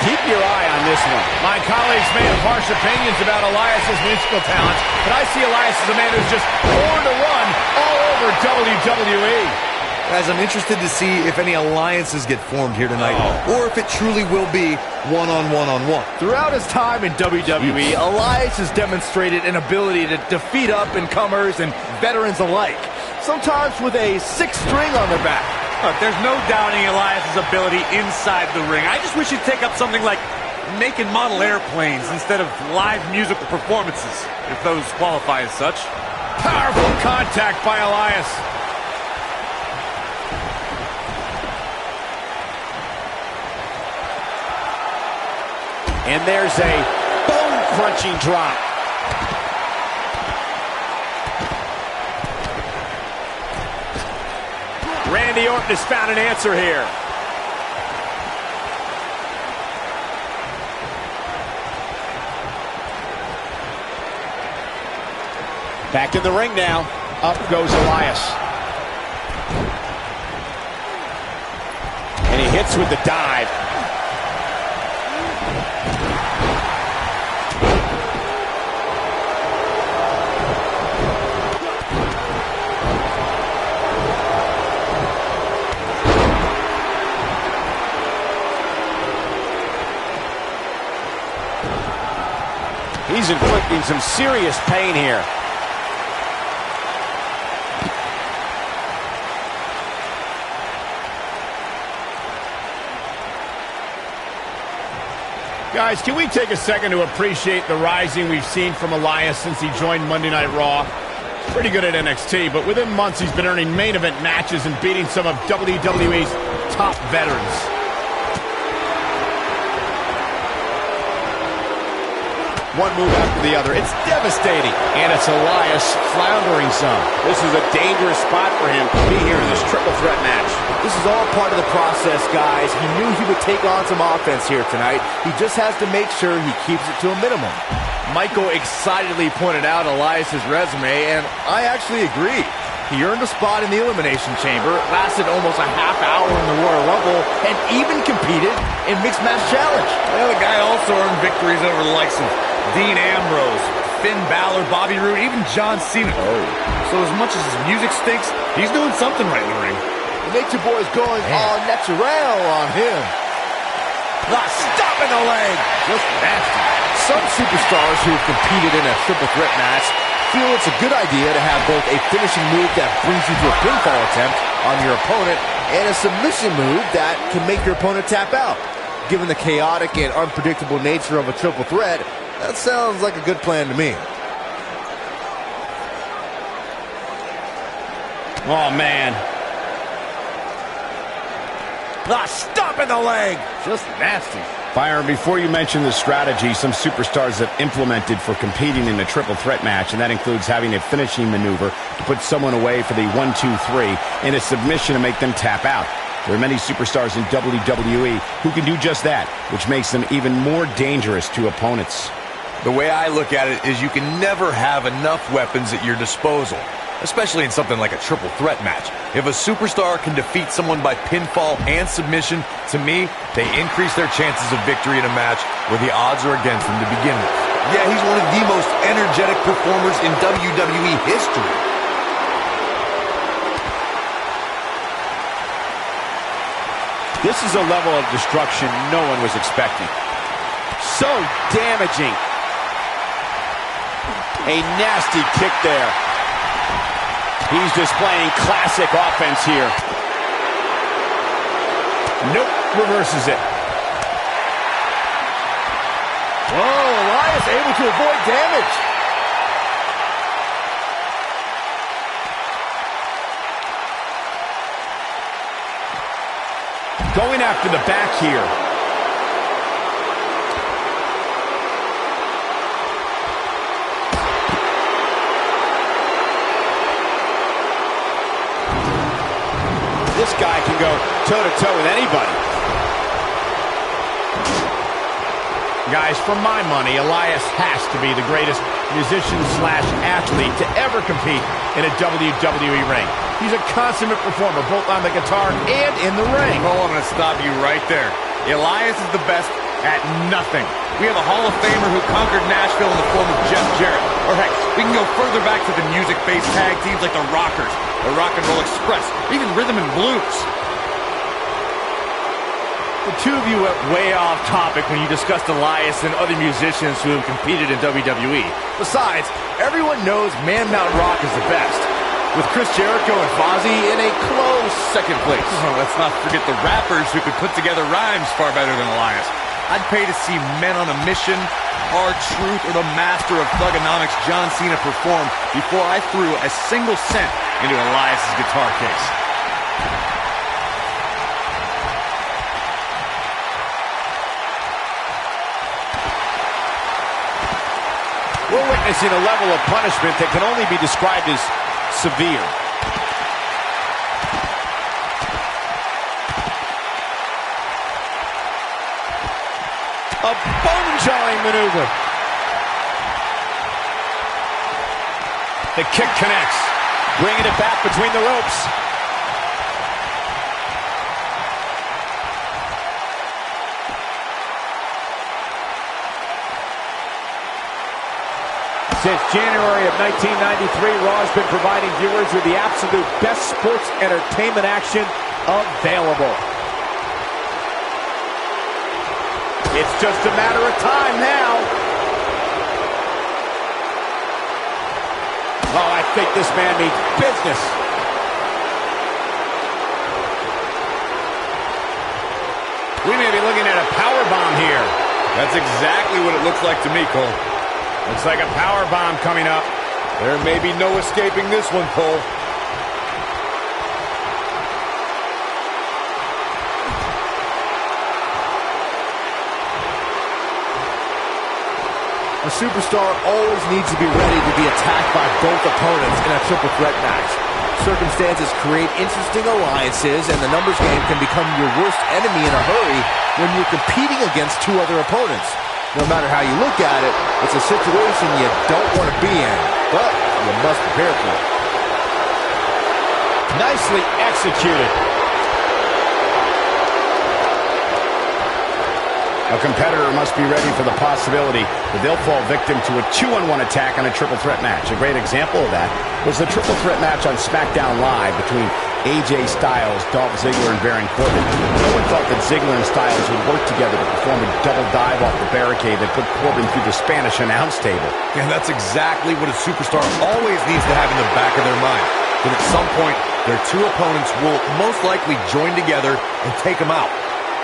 Keep your eye on this one. My colleagues may have harsh opinions about Elias's musical talents, but I see Elias as a man who's just born to run all over WWE. Guys, I'm interested to see if any alliances get formed here tonight, or if it truly will be one-on-one-on-one. Throughout his time in WWE, Elias has demonstrated an ability to defeat up-and-comers and veterans alike, sometimes with a sixth string on their back. Look, there's no doubting Elias's ability inside the ring. I just wish he'd take up something like making model airplanes instead of live musical performances, if those qualify as such. Powerful contact by Elias. And there's a bone-crunching drop. Randy Orton has found an answer here. Back in the ring now. Up goes Elias. And he hits with the dive. He's inflicting some serious pain here. Guys, can we take a second to appreciate the rising we've seen from Elias since he joined Monday Night Raw? Pretty good at NXT, but within months he's been earning main event matches and beating some of WWE's top veterans. One move after the other. It's devastating. And it's Elias floundering some. This is a dangerous spot for him to be here in this triple threat match. This is all part of the process, guys. He knew he would take on some offense here tonight. He just has to make sure he keeps it to a minimum. Michael excitedly pointed out Elias's resume, and I actually agree. He earned a spot in the Elimination Chamber, lasted almost a half hour in the Royal Rumble, and even competed in Mixed Match Challenge. Well, the guy also earned victories over the likes of Dean Ambrose, Finn Balor, Bobby Roode, even John Cena. So as much as his music stinks, he's doing something right in the ring. The Nature Boy's going all natural on him. Stop in the leg. Just nasty. Some superstars who have competed in a triple threat match feel it's a good idea to have both a finishing move that brings you to a pinfall attempt on your opponent and a submission move that can make your opponent tap out. Given the chaotic and unpredictable nature of a triple threat, that sounds like a good plan to me. Oh, man. Stop in the leg. Just nasty. Byron, before you mention the strategy some superstars have implemented for competing in a triple threat match, and that includes having a finishing maneuver to put someone away for the 1-2-3 and a submission to make them tap out. There are many superstars in WWE who can do just that, which makes them even more dangerous to opponents. The way I look at it is you can never have enough weapons at your disposal, especially in something like a triple threat match. If a superstar can defeat someone by pinfall and submission, to me, they increase their chances of victory in a match where the odds are against them to begin with. Yeah, he's one of the most energetic performers in WWE history. This is a level of destruction no one was expecting. So damaging. A nasty kick there. He's displaying classic offense here. Nope, reverses it. Whoa, Elias able to avoid damage. Going after the back here. This guy can go toe-to-toe with anybody. Guys, for my money, Elias has to be the greatest musician/athlete to ever compete in a WWE ring. He's a consummate performer, both on the guitar and in the ring. Oh, I'm going to stop you right there. Elias is the best at nothing. We have a Hall of Famer who conquered Nashville in the form of Jeff Jarrett. Or heck, we can go further back to the music-based tag teams like the Rockers, the Rock and Roll Express, even Rhythm and Blues. The two of you went way off topic when you discussed Elias and other musicians who have competed in WWE. Besides, everyone knows Man Mountain Rock is the best, with Chris Jericho and Fozzy in a close second place. Oh, let's not forget the rappers who could put together rhymes far better than Elias. I'd pay to see Men on a Mission, R-Truth, or the master of thugonomics, John Cena, perform before I threw a single cent into Elias' guitar case. We're witnessing a level of punishment that can only be described as severe. A bone-jarring maneuver. The kick connects. Bringing it back between the ropes. Since January of 1993, Raw has been providing viewers with the absolute best sports entertainment action available. It's just a matter of time now. Oh, I think this man means business. We may be looking at a powerbomb here. That's exactly what it looks like to me, Cole. Looks like a powerbomb coming up. There may be no escaping this one, Cole. A superstar always needs to be ready to be attacked by both opponents in a triple threat match. Circumstances create interesting alliances, and the numbers game can become your worst enemy in a hurry when you're competing against two other opponents. No matter how you look at it, it's a situation you don't want to be in, but you must prepare for it. Nicely executed. A competitor must be ready for the possibility that they'll fall victim to a 2-on-1 attack on a triple threat match. A great example of that was the triple threat match on SmackDown Live between AJ Styles, Dolph Ziggler, and Baron Corbin. No one thought that Ziggler and Styles would work together to perform a double dive off the barricade that put Corbin through the Spanish announce table. And that's exactly what a superstar always needs to have in the back of their mind. That at some point, their two opponents will most likely join together and take them out.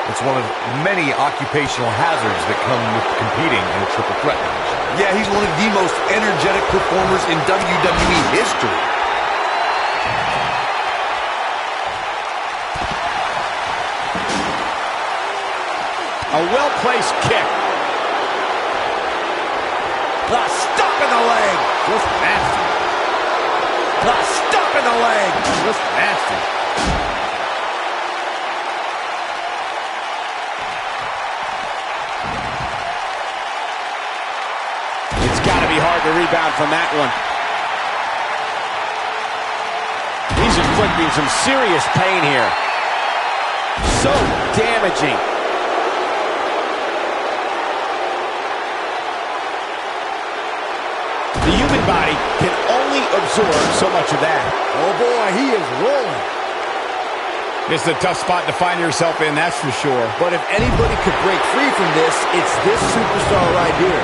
It's one of many occupational hazards that come with competing in a triple threat match. Yeah, he's one of the most energetic performers in WWE history. A well-placed kick. The stop in the leg. Just nasty. The stop in the leg. Just nasty. It's got to be hard to rebound from that one. He's inflicting some serious pain here. So damaging. The human body can only absorb so much of that. Oh boy, he is rolling. It's a tough spot to find yourself in, that's for sure. But if anybody could break free from this, it's this superstar right here.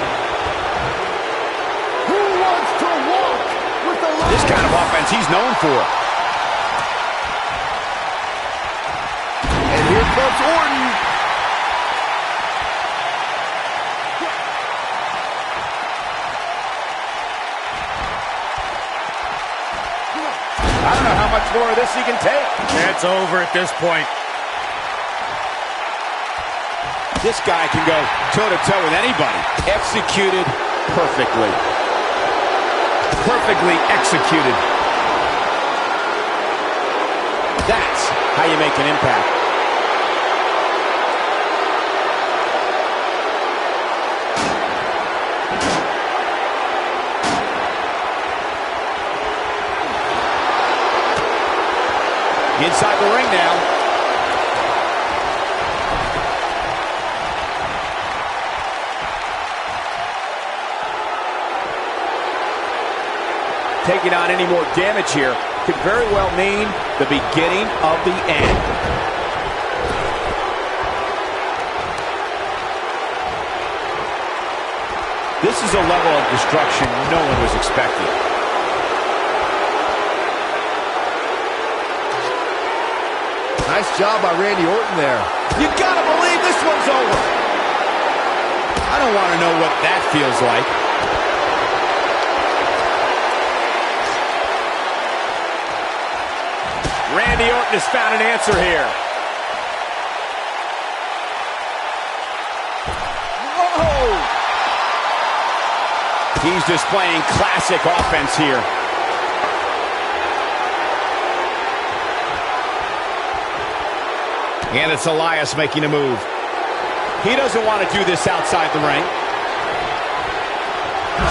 Who wants to walk with the lion? This kind of offense he's known for. And here comes Orton. I don't know how much more of this he can take. It's over at this point. This guy can go toe-to-toe with anybody. Executed perfectly. Perfectly executed. That's how you make an impact. Inside the ring now. Taking on any more damage here could very well mean the beginning of the end. This is a level of destruction no one was expecting. Nice job by Randy Orton there. You gotta believe this one's over. I don't want to know what that feels like. Randy Orton has found an answer here. Whoa! He's displaying classic offense here. And it's Elias making a move. He doesn't want to do this outside the ring.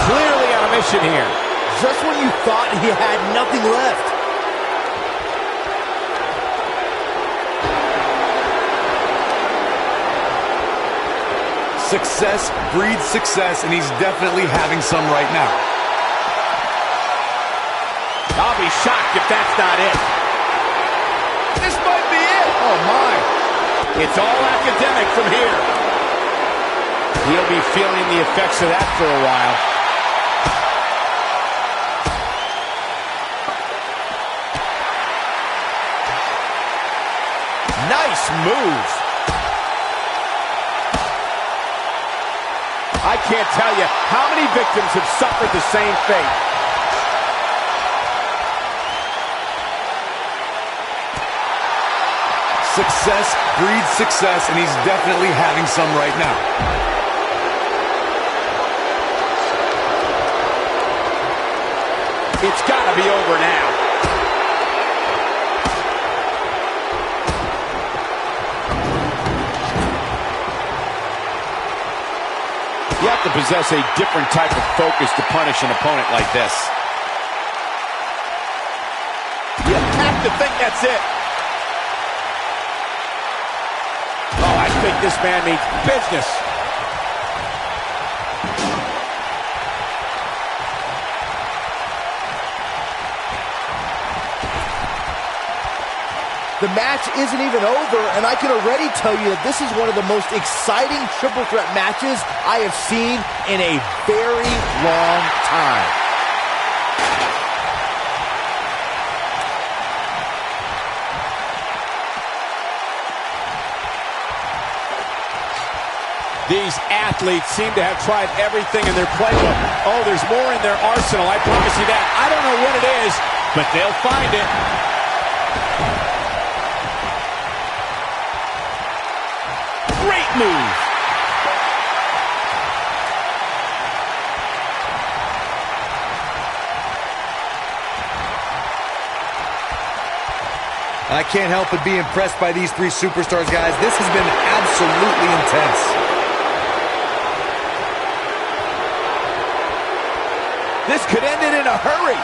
Clearly on a mission here. Just when you thought he had nothing left. Success breeds success, and he's definitely having some right now. I'll be shocked if that's not it. This might be it. Oh, my. It's all academic from here. He'll be feeling the effects of that for a while. Nice move. I can't tell you how many victims have suffered the same fate. Success breeds success, and he's definitely having some right now. It's got to be over now. You have to possess a different type of focus to punish an opponent like this. You have to think that's it. Oh, I think this man means business. The match isn't even over, and I can already tell you that this is one of the most exciting triple threat matches I have seen in a very long time. These athletes seem to have tried everything in their playbook. Oh, there's more in their arsenal, I promise you that. I don't know what it is, but they'll find it. Great move. I can't help but be impressed by these three superstars, guys. This has been absolutely intense. This could end it in a hurry.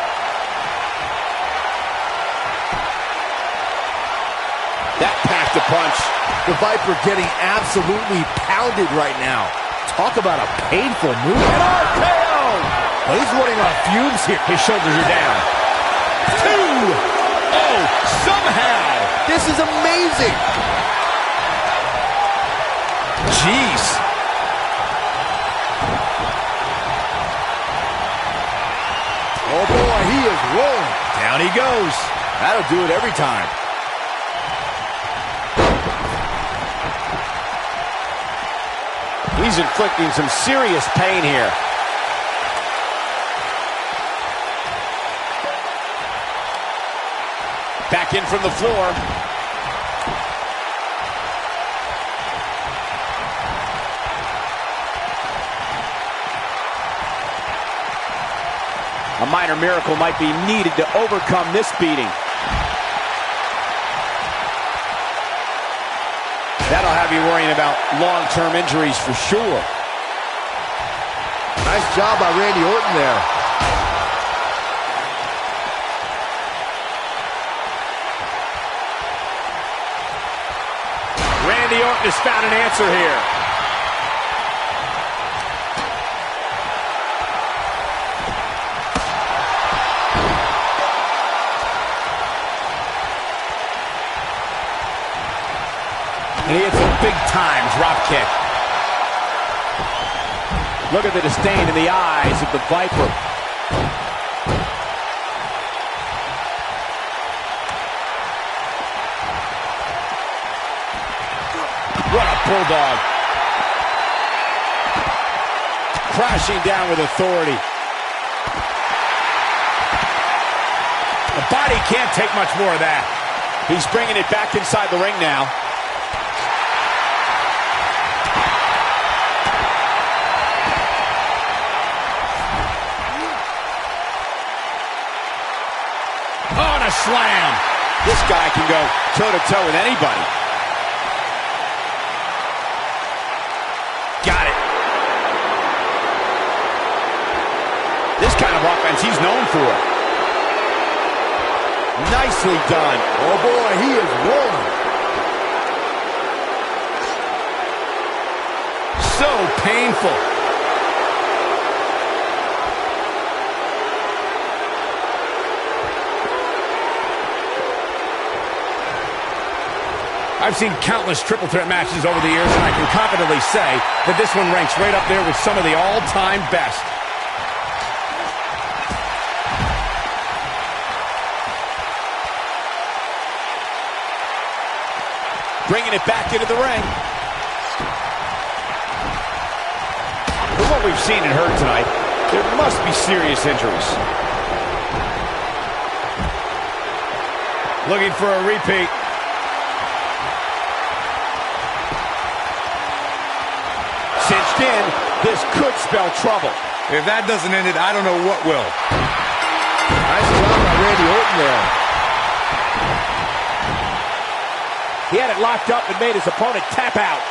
That packed a punch. The Viper getting absolutely pounded right now. Talk about a painful move. An RKO! But he's running on fumes here. His shoulders are down. 2! Oh, somehow. This is amazing. Jeez. Oh, boy, he is rolling. Down he goes. That'll do it every time. He's inflicting some serious pain here. Back in from the floor. A minor miracle might be needed to overcome this beating. That'll have you worrying about long-term injuries for sure. Nice job by Randy Orton there. Randy Orton has found an answer here. And he hits a big-time drop kick. Look at the disdain in the eyes of the Viper. What a bulldog. Crashing down with authority. The body can't take much more of that. He's bringing it back inside the ring now. On a slam. This guy can go toe-to-toe with anybody. Got it. This kind of offense he's known for. Nicely done. Oh, boy, he is rolling. So painful. I've seen countless triple threat matches over the years, and I can confidently say that this one ranks right up there with some of the all-time best. Bringing it back into the ring. From what we've seen and heard tonight, there must be serious injuries. Looking for a repeat. Cinched in, this could spell trouble. If that doesn't end it, I don't know what will. Nice job by Randy Orton there. He had it locked up and made his opponent tap out.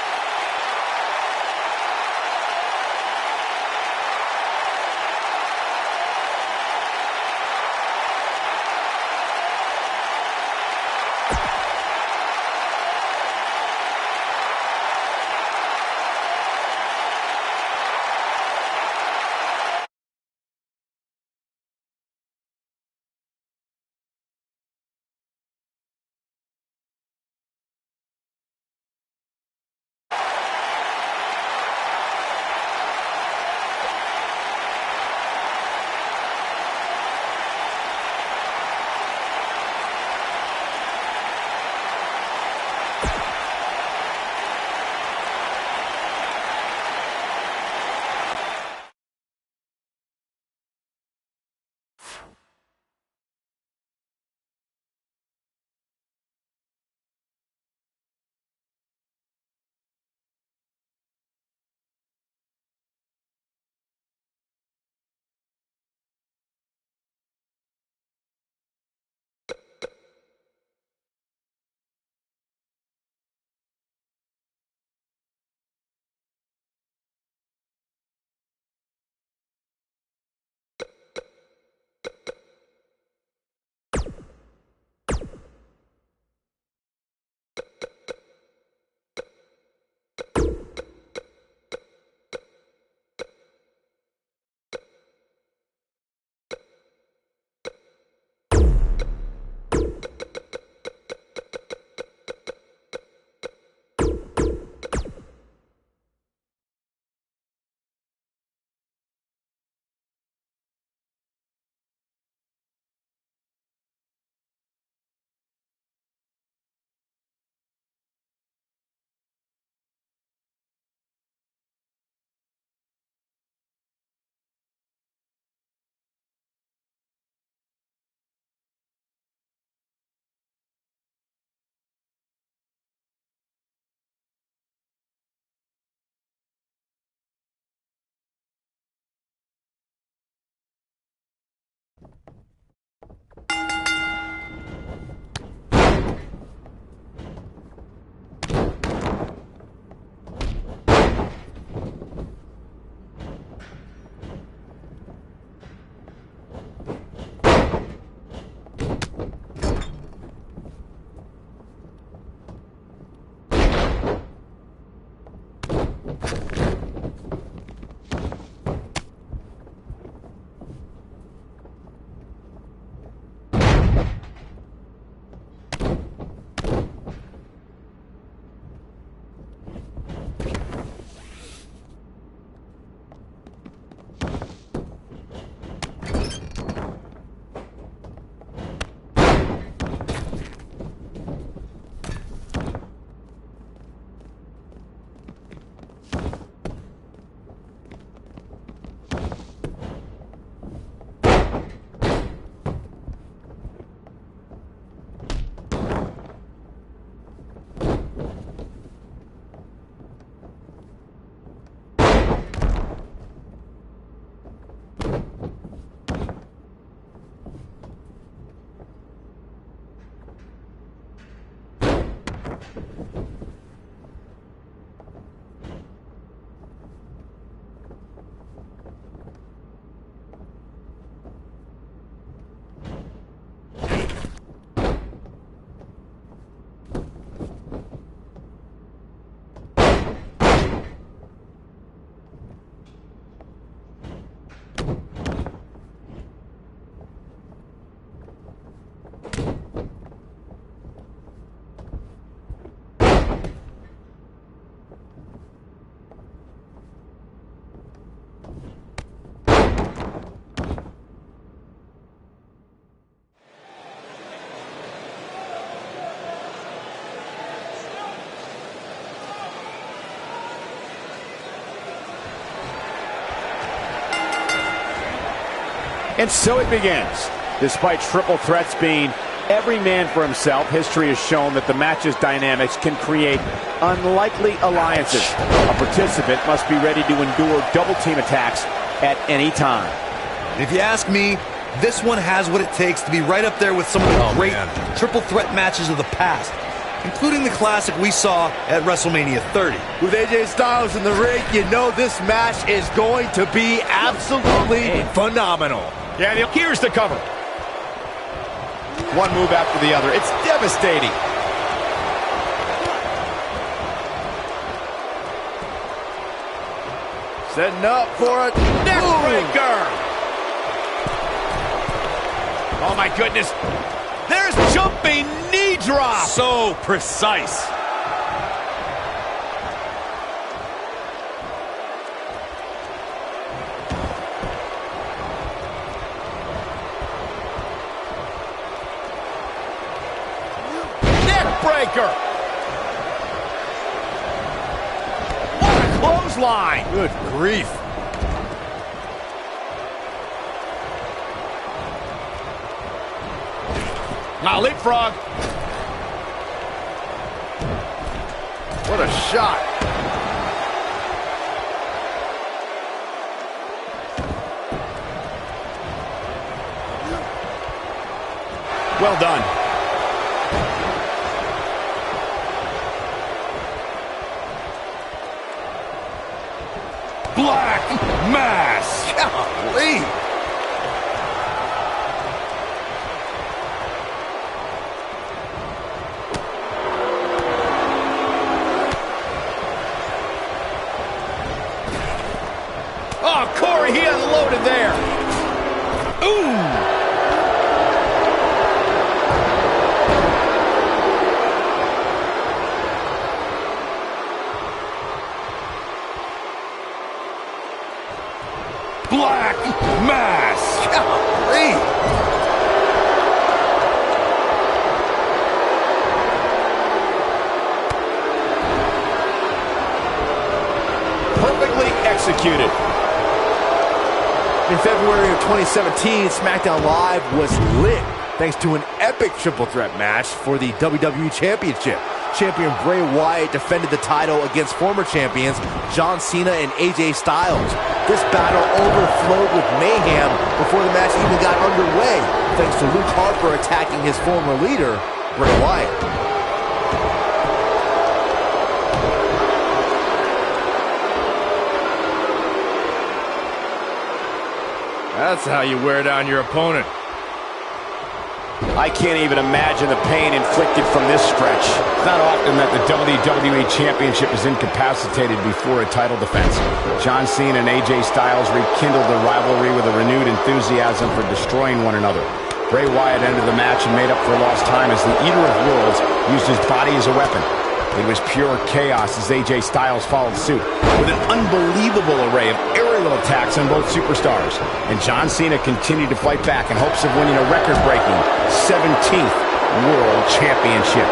And so it begins. Despite triple threats being every man for himself, history has shown that the match's dynamics can create unlikely alliances. A participant must be ready to endure double team attacks at any time. If you ask me, this one has what it takes to be right up there with some of the great triple threat matches of the past, including the classic we saw at WrestleMania 30. With AJ Styles in the ring, you know this match is going to be absolutely phenomenal. Yeah, here's the cover. One move after the other. It's devastating. Setting up for a neck breaker. Oh, my goodness. There's jumping knee drop. So precise. Neck breaker. What a clothesline. Good grief. Now leapfrog. What a shot. Well done. Black mass. Golly. Oh, Corey, he unloaded there. Ooh. Black mass. Golly. Perfectly executed. In February of 2017, SmackDown Live was lit thanks to an epic triple threat match for the WWE Championship. Champion Bray Wyatt defended the title against former champions John Cena and AJ Styles. This battle overflowed with mayhem before the match even got underway, thanks to Luke Harper attacking his former leader, Bray Wyatt. That's how you wear down your opponent. I can't even imagine the pain inflicted from this stretch. It's not often that the WWE Championship is incapacitated before a title defense. John Cena and AJ Styles rekindled the rivalry with a renewed enthusiasm for destroying one another. Bray Wyatt entered the match and made up for lost time as the Eater of Worlds used his body as a weapon. It was pure chaos as AJ Styles followed suit with an unbelievable array of aerial attacks on both superstars. And John Cena continued to fight back in hopes of winning a record-breaking 17th World Championship.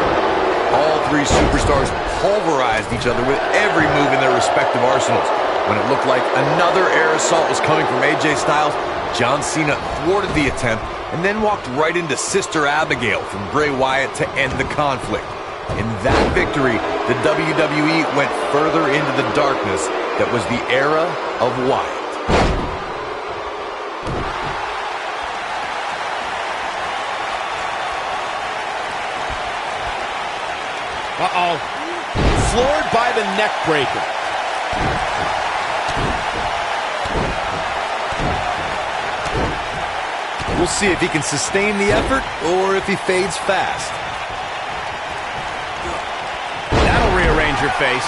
All three superstars pulverized each other with every move in their respective arsenals. When it looked like another air assault was coming from AJ Styles, John Cena thwarted the attempt and then walked right into Sister Abigail from Bray Wyatt to end the conflict. In that victory, the WWE went further into the darkness that was the era of Wyatt. Uh-oh. Floored by the neck breaker. We'll see if he can sustain the effort or if he fades fast. That'll rearrange your face.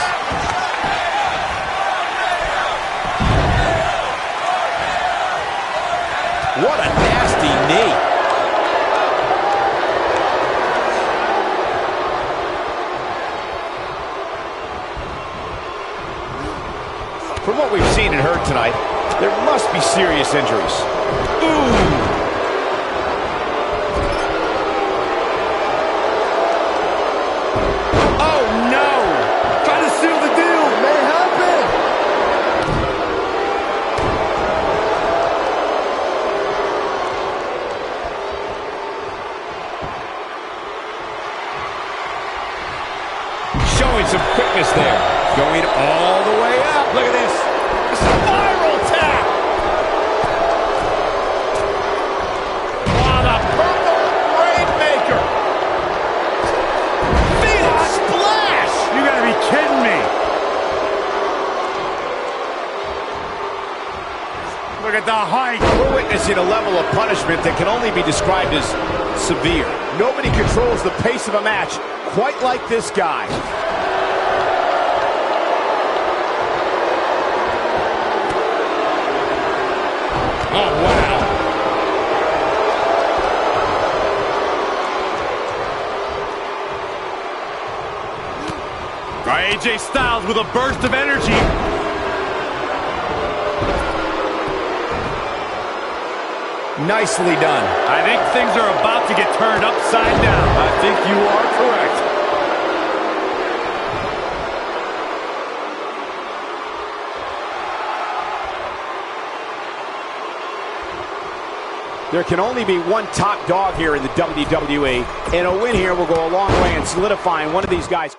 What a nasty knee. From what we've seen and heard tonight, there must be serious injuries. Ooh! weakness there. Going all the way up. Look at this. Spiral tap. Oh, the purple rainmaker. Phoenix splash. You gotta be kidding me. Look at the height. We're witnessing a level of punishment that can only be described as severe. Nobody controls the pace of a match quite like this guy. Oh, wow. AJ Styles with a burst of energy. Nicely done. I think things are about to get turned upside down. I think you are correct. There can only be one top dog here in the WWE, and a win here will go a long way in solidifying one of these guys.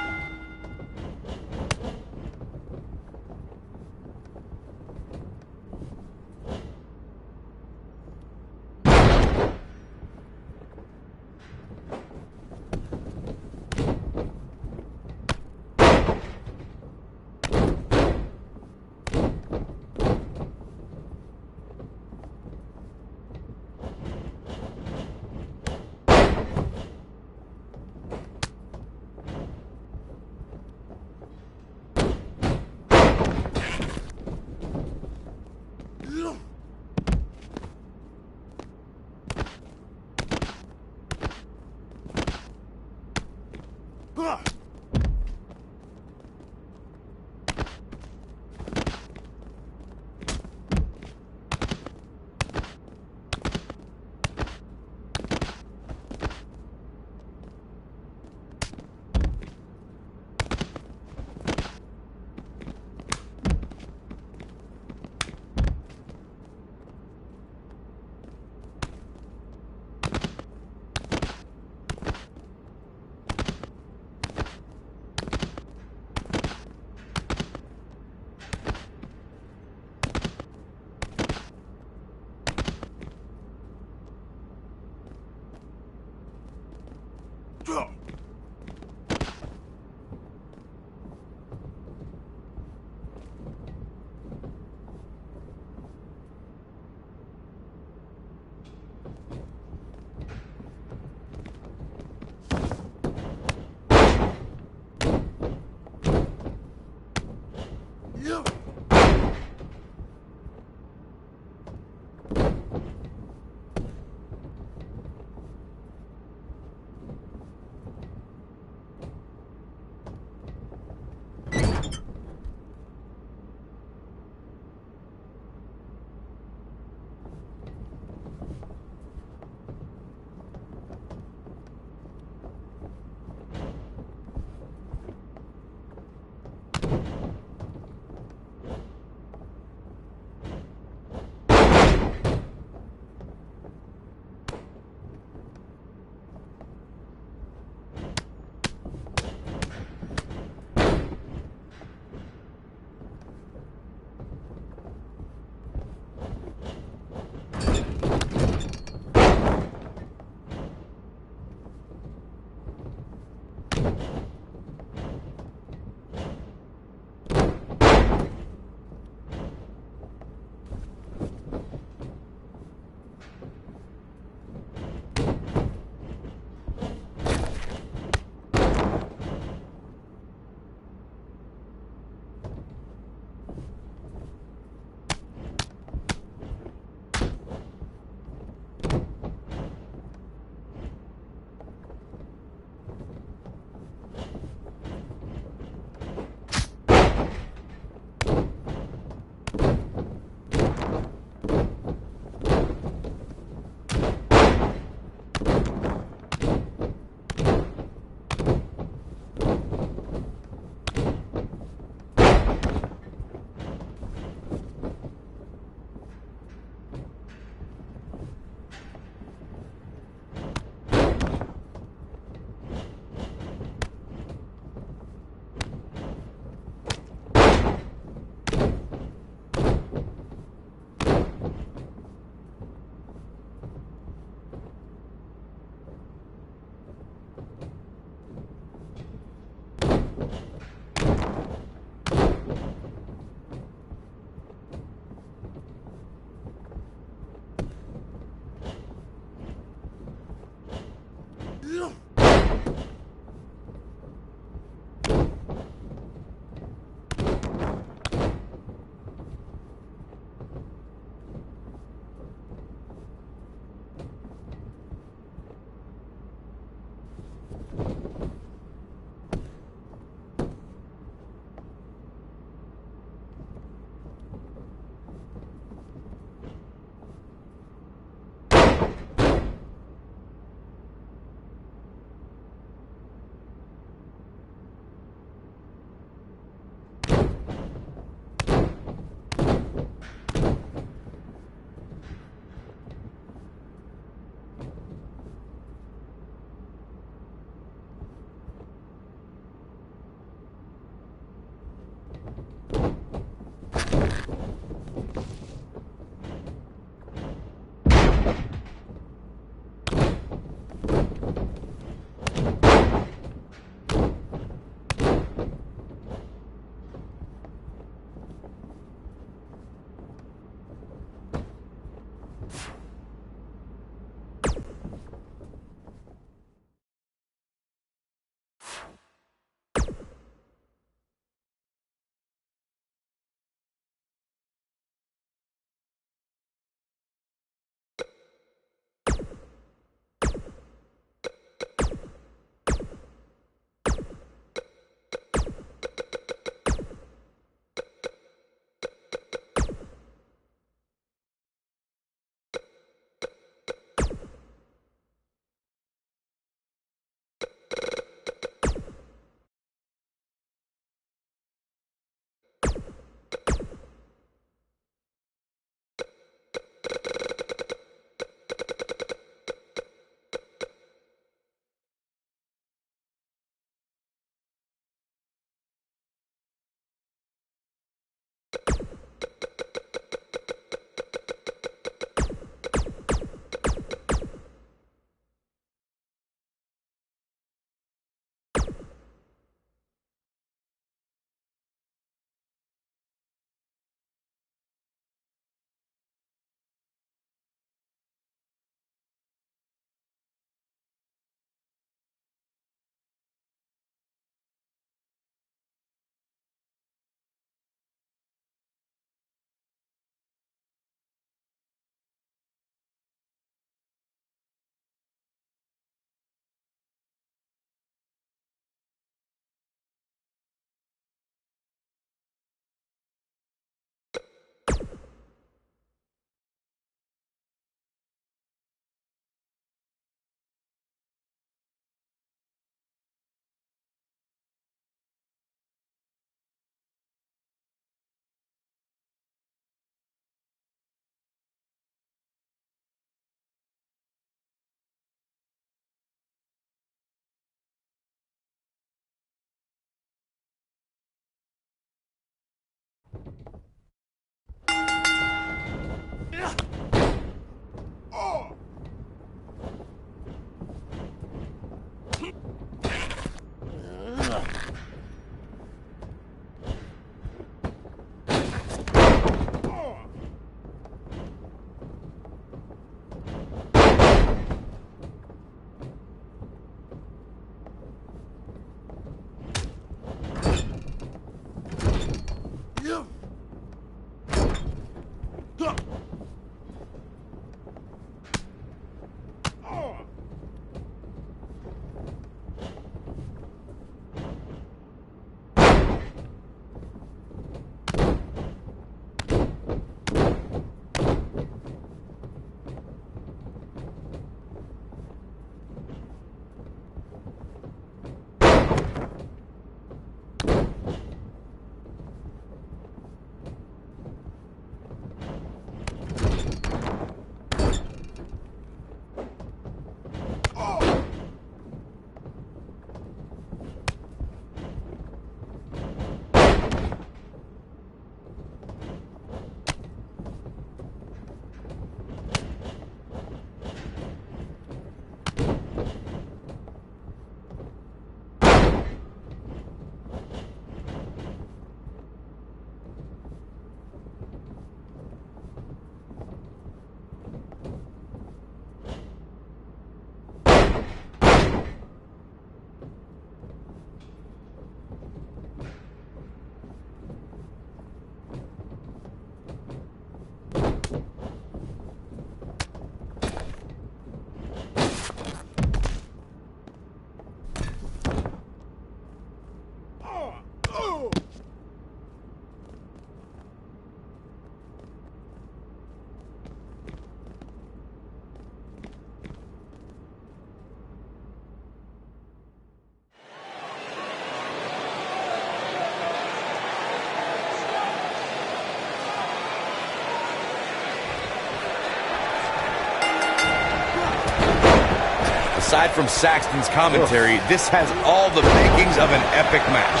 Aside from Saxton's commentary, this has all the makings of an epic match.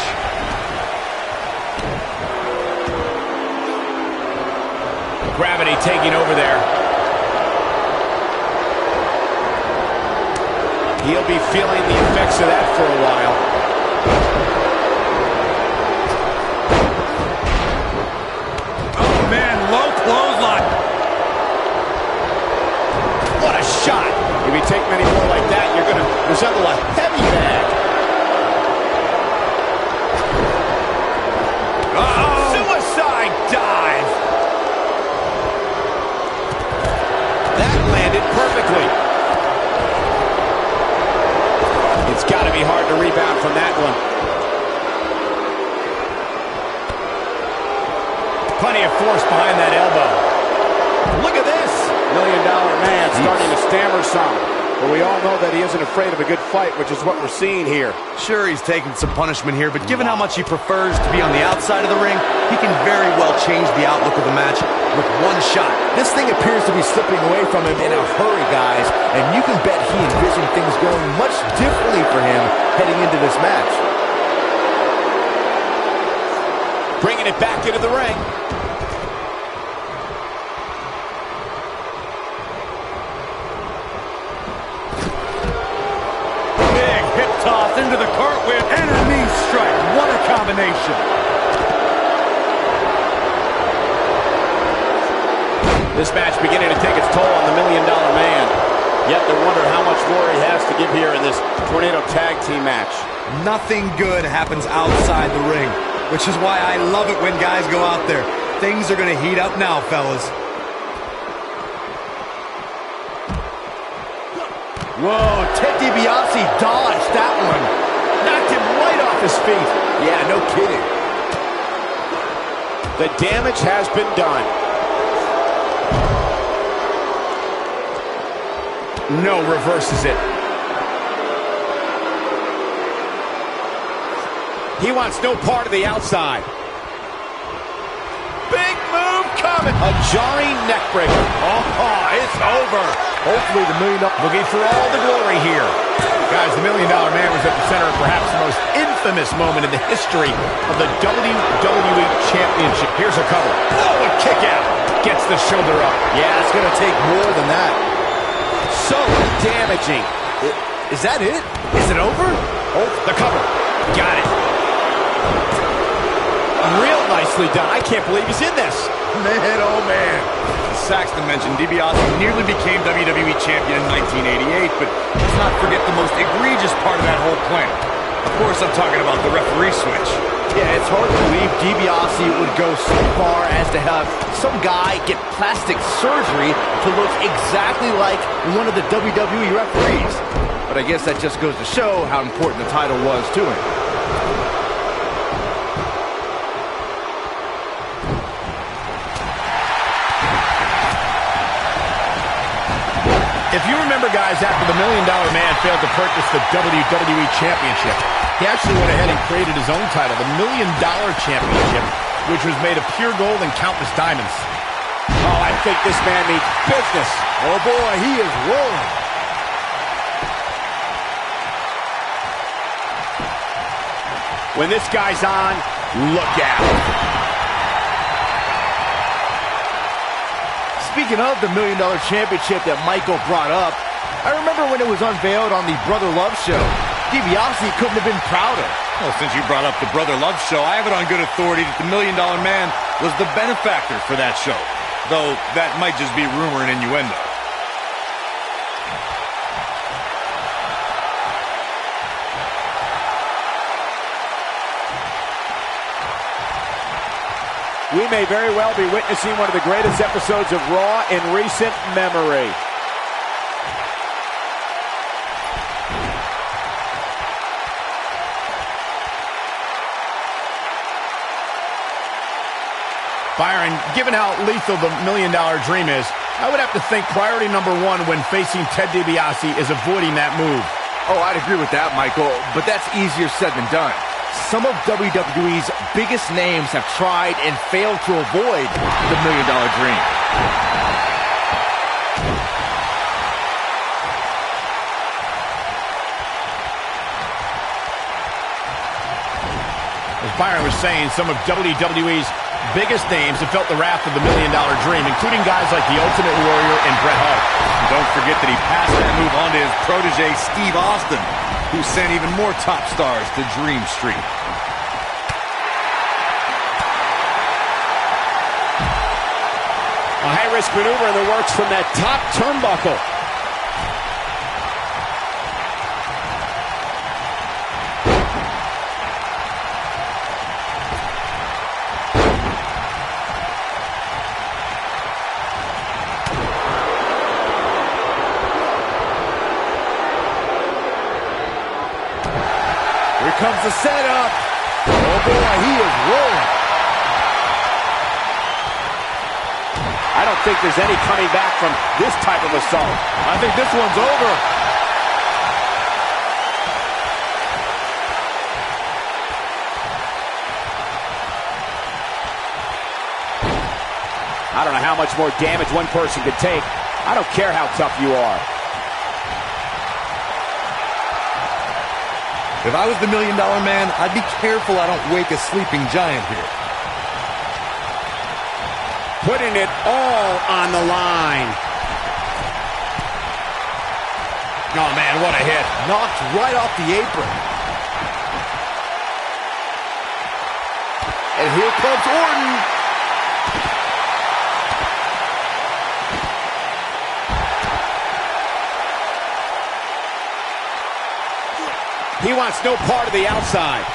Gravity taking over there. He'll be feeling the effects of that for a while. Oh, man, low clothesline. What a shot! If you take many more like that, you're going to resemble a heavy bag. Uh-oh. Suicide dive! That landed perfectly. It's got to be hard to rebound from that one. Plenty of force behind that elbow. Look at this! $1 Million Man starting to stammer some. But we all know that he isn't afraid of a good fight, which is what we're seeing here. Sure, he's taking some punishment here, but given how much he prefers to be on the outside of the ring, he can very well change the outlook of the match with one shot. This thing appears to be slipping away from him in a hurry, guys, and you can bet he envisioned things going much differently for him heading into this match. Bringing it back into the ring. Big hip toss into the cartwheel and a knee strike. What a combination. This match beginning to take its toll on the $1 Million Man. Yet to wonder how much more he has to give here in this Tornado Tag Team match. Nothing good happens outside the ring, which is why I love it when guys go out there. Things are going to heat up now, fellas. Whoa, Ted DiBiase dodged that one. Knocked him right off his feet. Yeah, no kidding. The damage has been done. No, reverses it. He wants no part of the outside. Big move coming. A jarring neck breaker. Oh, it's over. Hopefully the $1 million... Looking for all the glory here. Guys, the $1 Million Man was at the center of perhaps the most infamous moment in the history of the WWE Championship. Here's a cover. Oh, a kick out. Gets the shoulder up. Yeah, it's going to take more than that. So damaging. Is that it? Is it over? Oh, the cover. Got it. Real nicely done. I can't believe he's in this. Man, oh man. Saxton mentioned DiBiase nearly became WWE Champion in 1988, but let's not forget the most egregious part of that whole plan. Of course, I'm talking about the referee switch. Yeah, it's hard to believe DiBiase would go so far as to have some guy get plastic surgery to look exactly like one of the WWE referees. But I guess that just goes to show how important the title was to him. If you remember, guys, after the $1 Million Man failed to purchase the WWE Championship, he actually went ahead and created his own title, the $1 Million Championship, which was made of pure gold and countless diamonds. Oh, I think this man means business. Oh boy, he is rolling. When this guy's on, look out. Speaking of the $1 Million Championship that Michael brought up, I remember when it was unveiled on the Brother Love Show. DiBiase couldn't have been prouder. Well, since you brought up the Brother Love Show, I have it on good authority that the $1 Million Man was the benefactor for that show. Though that might just be rumor and innuendo. We may very well be witnessing one of the greatest episodes of Raw in recent memory. Byron, given how lethal the $1 Million Dream is, I would have to think priority number one when facing Ted DiBiase is avoiding that move. Oh, I'd agree with that, Michael, but that's easier said than done. Some of WWE's biggest names have tried and failed to avoid the $1 Million Dream. As Byron was saying, some of WWE's biggest names have felt the wrath of the $1 Million Dream, including guys like the Ultimate Warrior and Bret Hart. And don't forget that he passed that move on to his protege, Steve Austin, who sent even more top stars to Dream Street. A high-risk maneuver in the works from that top turnbuckle. Here comes the setup. Oh boy, he is rolling. I don't think there's any coming back from this type of assault. I think this one's over. I don't know how much more damage one person could take. I don't care how tough you are. If I was the $1 Million Man, I'd be careful I don't wake a sleeping giant here. Putting it all on the line. Oh, man, what a hit. Knocked right off the apron. And here comes Orton. He wants no part of the outside.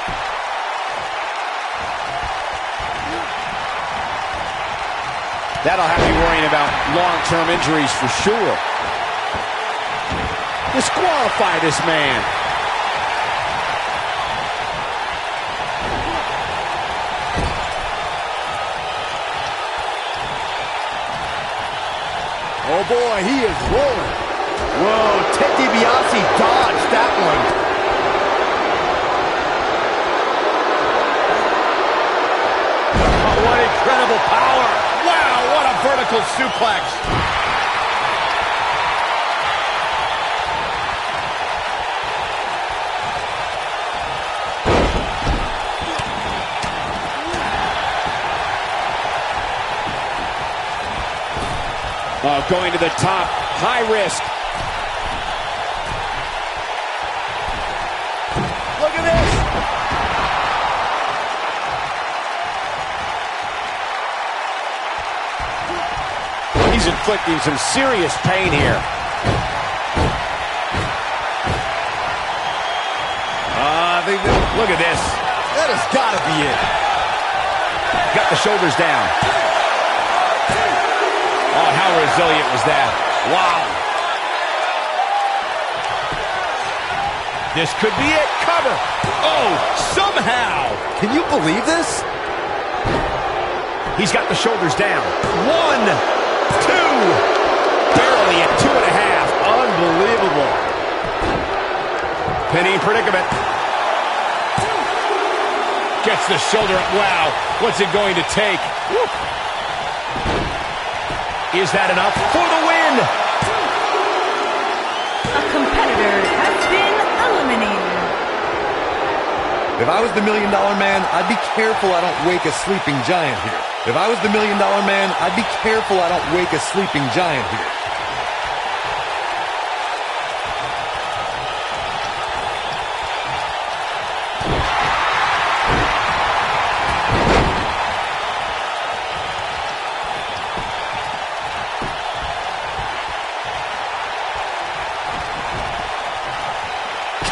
That'll have you worrying about long-term injuries for sure. Disqualify this man. Oh boy, he is rolling. Whoa, Ted DiBiase dodged that one. What incredible power. Wow, what a vertical suplex. Going to the top, high risk. Look at this. He's inflicting some serious pain here. Look at this. That has got to be it. Got the shoulders down. Oh, how resilient was that? Wow. This could be it. Cover. Oh, somehow. Can you believe this? He's got the shoulders down. 1, 2. Barely at 2.5. Unbelievable. Pinning predicament. Gets the shoulder up. Wow. What's it going to take? Woo. Is that enough for the win? A competitor has been eliminated. If I was the $1 Million Man, I'd be careful I don't wake a sleeping giant here. If I was the $1 Million Man, I'd be careful I don't wake a sleeping giant here.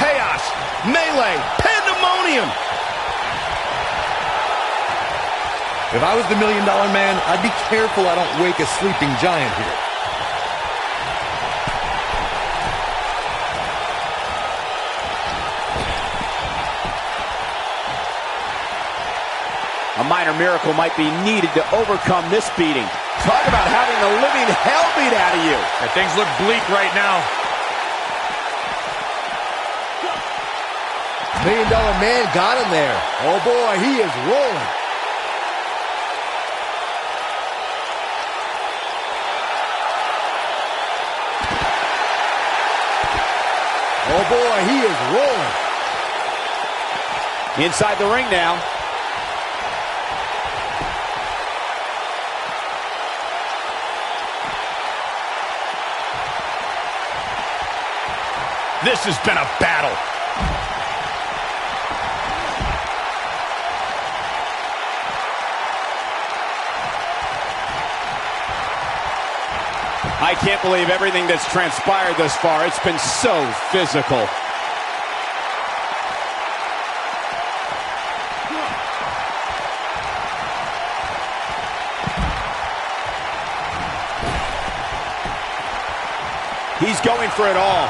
Chaos, melee, pandemonium. If I was the $1 Million Man, I'd be careful I don't wake a sleeping giant here. A minor miracle might be needed to overcome this beating. Talk about having the living hell beat out of you. Yeah, things look bleak right now. $1 Million Man got him there. Oh boy, he is rolling. Oh boy, he is rolling. Inside the ring now. This has been a battle. I can't believe everything that's transpired thus far. It's been so physical. He's going for it all.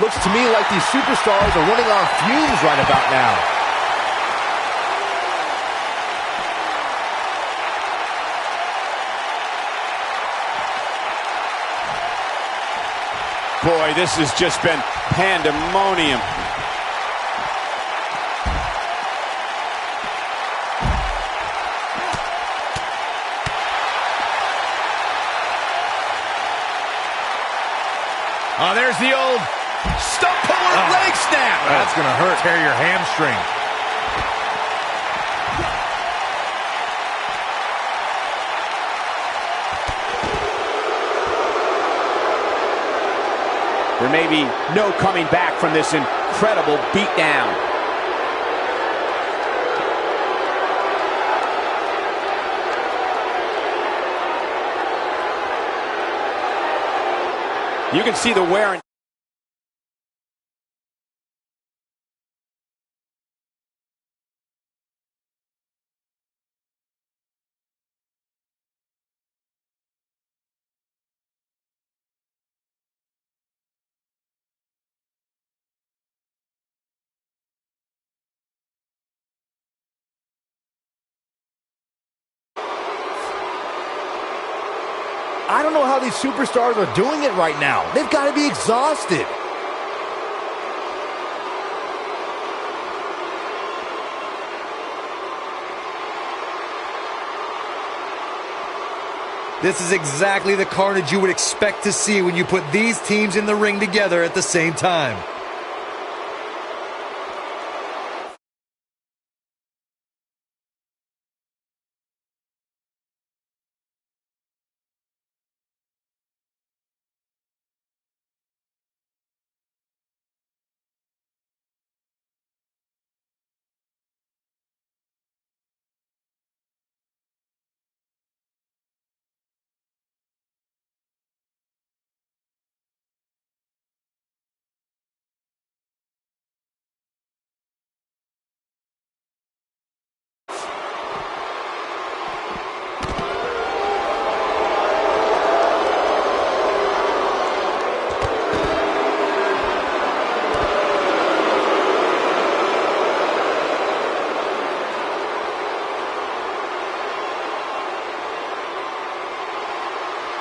Looks to me like these superstars are running on fumes right about now. Boy, this has just been pandemonium. Oh, there's the old stump puller leg snap. That's going to hurt. Tear your hamstring. There may be no coming back from this incredible beatdown. You can see the wear and I don't know how these superstars are doing it right now. They've got to be exhausted. This is exactly the carnage you would expect to see when you put these teams in the ring together at the same time.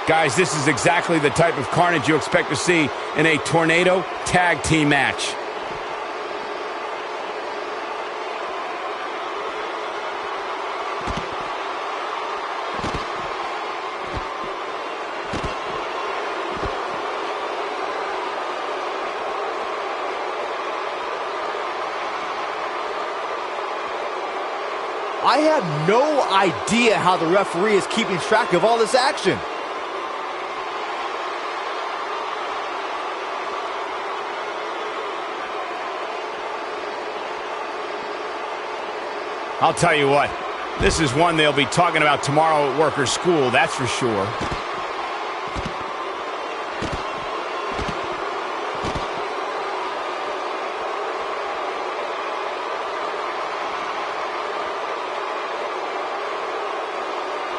Guys, this is exactly the type of carnage you expect to see in a tornado tag team match. I have no idea how the referee is keeping track of all this action. I'll tell you what, This is one they'll be talking about tomorrow at work or school, that's for sure.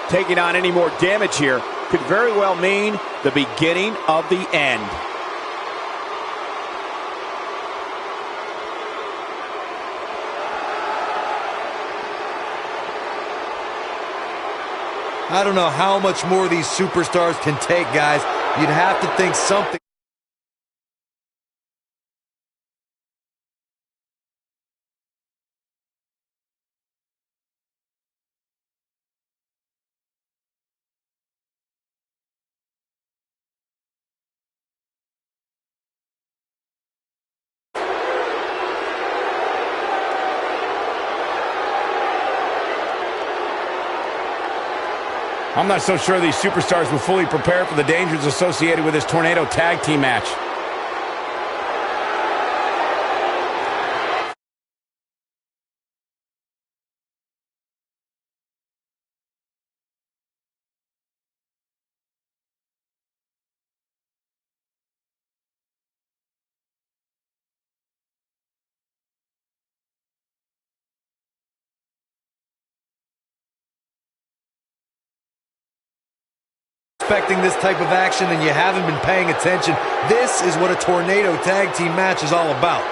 Taking on any more damage here could very well mean the beginning of the end. I don't know how much more these superstars can take, guys. You'd have to think something. I'm not so sure these superstars will fully prepare for the dangers associated with this tornado tag team match. Expecting this type of action and you haven't been paying attention. This is what a tornado tag team match is all about.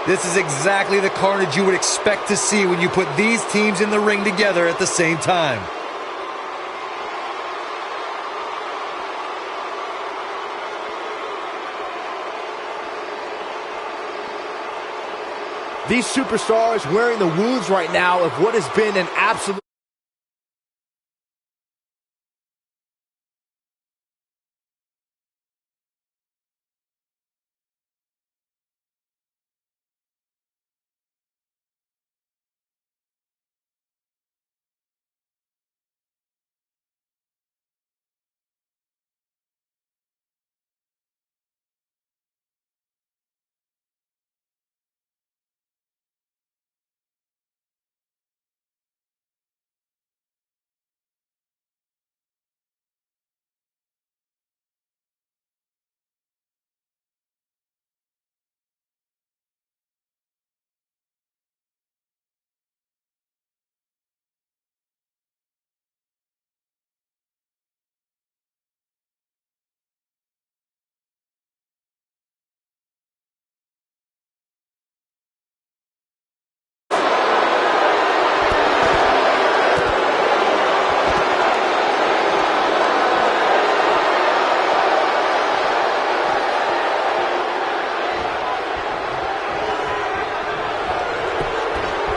This is exactly the carnage you would expect to see when you put these teams in the ring together at the same time. These superstars wearing the wounds right now of what has been an absolute...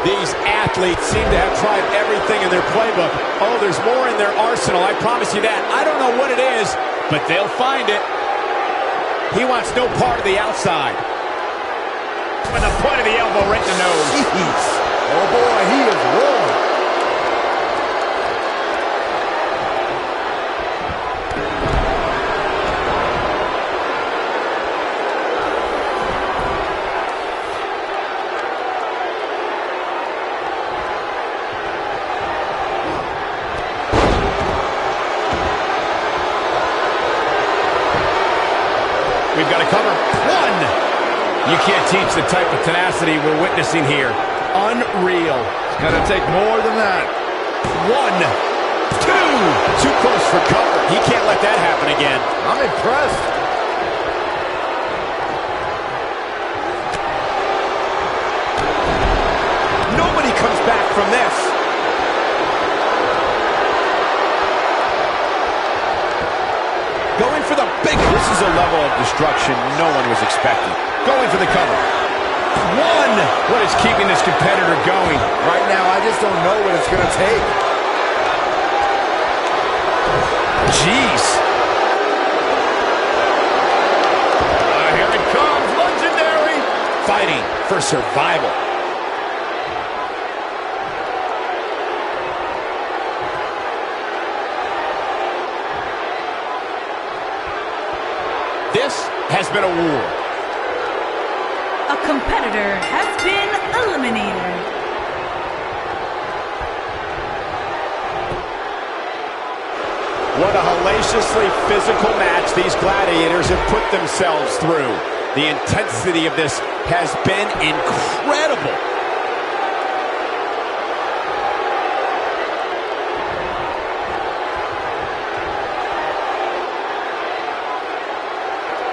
These athletes seem to have tried everything in their playbook. Oh, there's more in their arsenal, I promise you that. I don't know what it is, but they'll find it. He wants no part of the outside. With the point of the elbow right in the nose. Jeez. Oh boy, he is rolling. We've got a cover. One. You can't teach the type of tenacity we're witnessing here. Unreal. It's going to take more than that. One. Two. Too close for cover. He can't let that happen again. I'm impressed. Nobody comes back from this. Going for the big... This is a level of destruction no one was expecting. Going for the cover. One. What is keeping this competitor going? Right now, I just don't know what it's going to take. Jeez. Here it comes. Legendary. Fighting for survival. been a war. A competitor has been eliminated. What a hellaciously physical match these gladiators have put themselves through. The intensity of this has been incredible.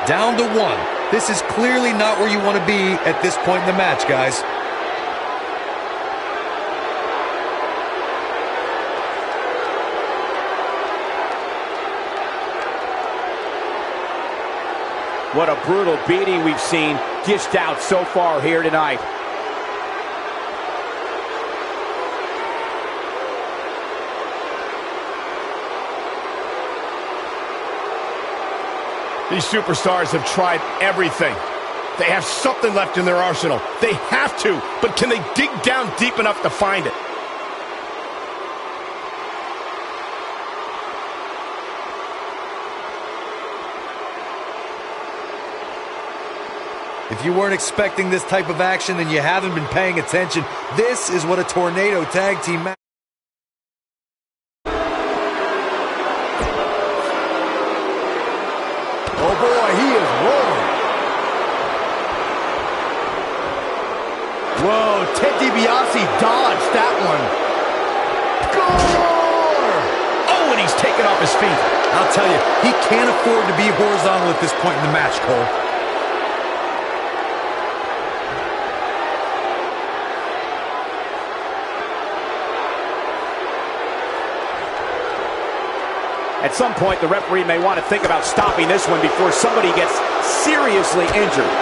Down to one. This is clearly not where you want to be at this point in the match, guys. What a brutal beating we've seen dished out so far here tonight. These superstars have tried everything. They have something left in their arsenal. They have to, but can they dig down deep enough to find it? If you weren't expecting this type of action, then you haven't been paying attention. This is what a tornado tag team match. Oh boy, he is rolling. Whoa, Ted DiBiase dodged that one. Gore! Oh, and he's taken off his feet. I'll tell you, he can't afford to be horizontal at this point in the match, Cole. At some point, the referee may want to think about stopping this one before somebody gets seriously injured.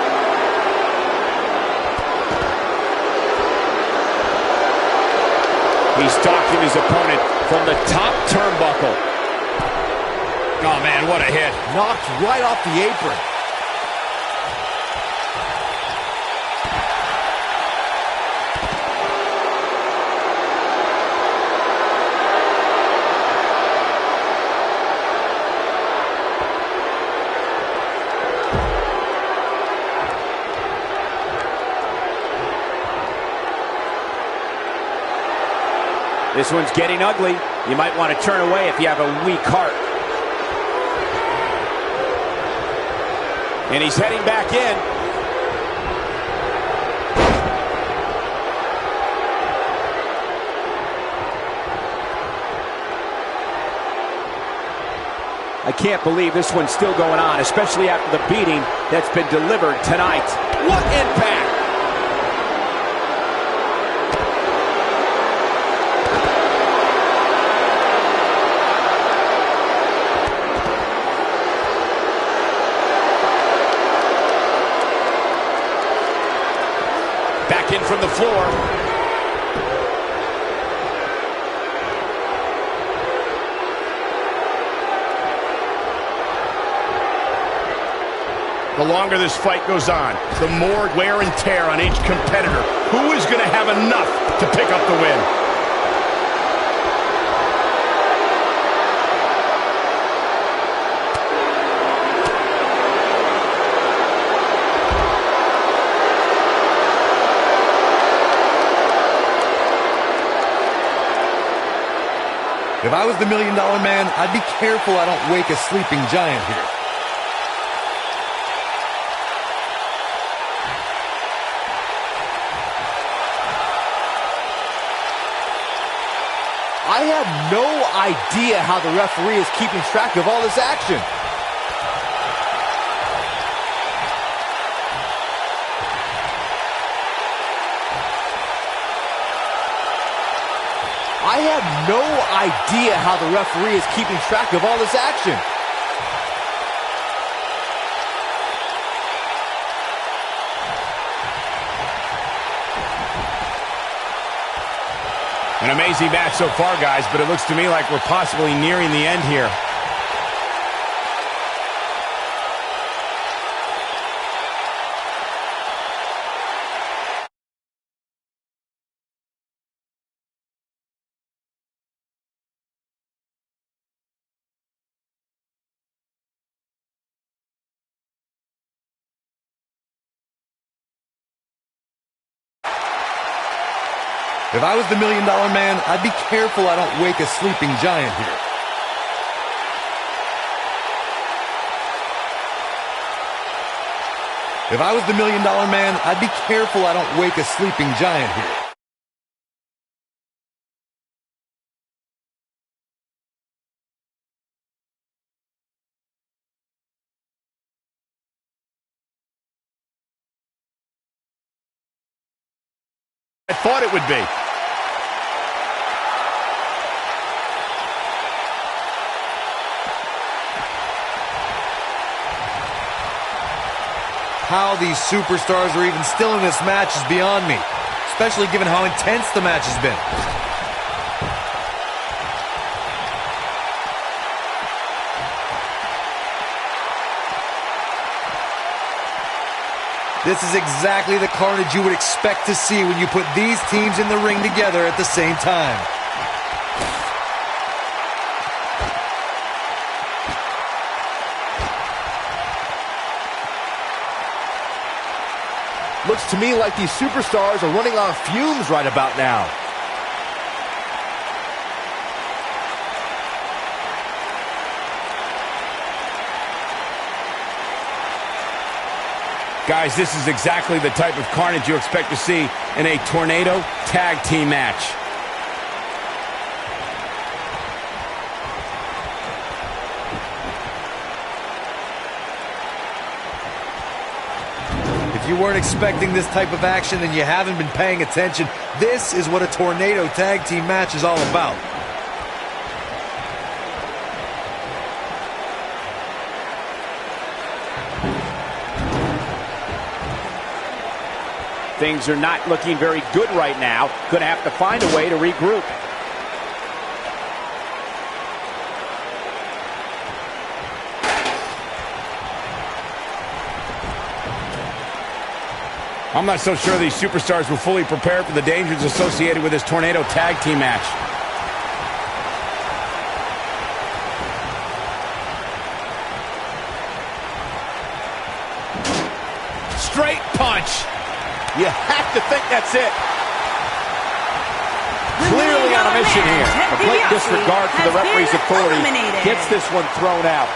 He's stalking his opponent from the top turnbuckle. Oh, man, what a hit. Knocked right off the apron. This one's getting ugly. You might want to turn away if you have a weak heart. And he's heading back in. I can't believe this one's still going on, especially after the beating that's been delivered tonight. What impact! Back in from the floor. The longer this fight goes on, the more wear and tear on each competitor. Who is going to have enough to pick up the win? If I was the $1 Million Man, I'd be careful I don't wake a sleeping giant here. I have no idea how the referee is keeping track of all this action. I have no idea how the referee is keeping track of all this action. An amazing match so far, guys, but it looks to me like we're possibly nearing the end here. If I was the $1 Million Man, I'd be careful I don't wake a sleeping giant here. If I was the $1 Million Man, I'd be careful I don't wake a sleeping giant here. I thought it would be. How these superstars are even still in this match is beyond me, especially given how intense the match has been. This is exactly the carnage you would expect to see when you put these teams in the ring together at the same time. Looks to me like these superstars are running on fumes right about now. Guys, this is exactly the type of carnage you expect to see in a tornado tag team match. If you weren't expecting this type of action, then you haven't been paying attention. This is what a tornado tag team match is all about. Things are not looking very good right now. Going to have to find a way to regroup. I'm not so sure these superstars were fully prepared for the dangers associated with this tornado tag team match. Straight punch. You have to think that's it. Clearly on a mission here. Complete disregard for the referee's authority. Gets this one thrown out.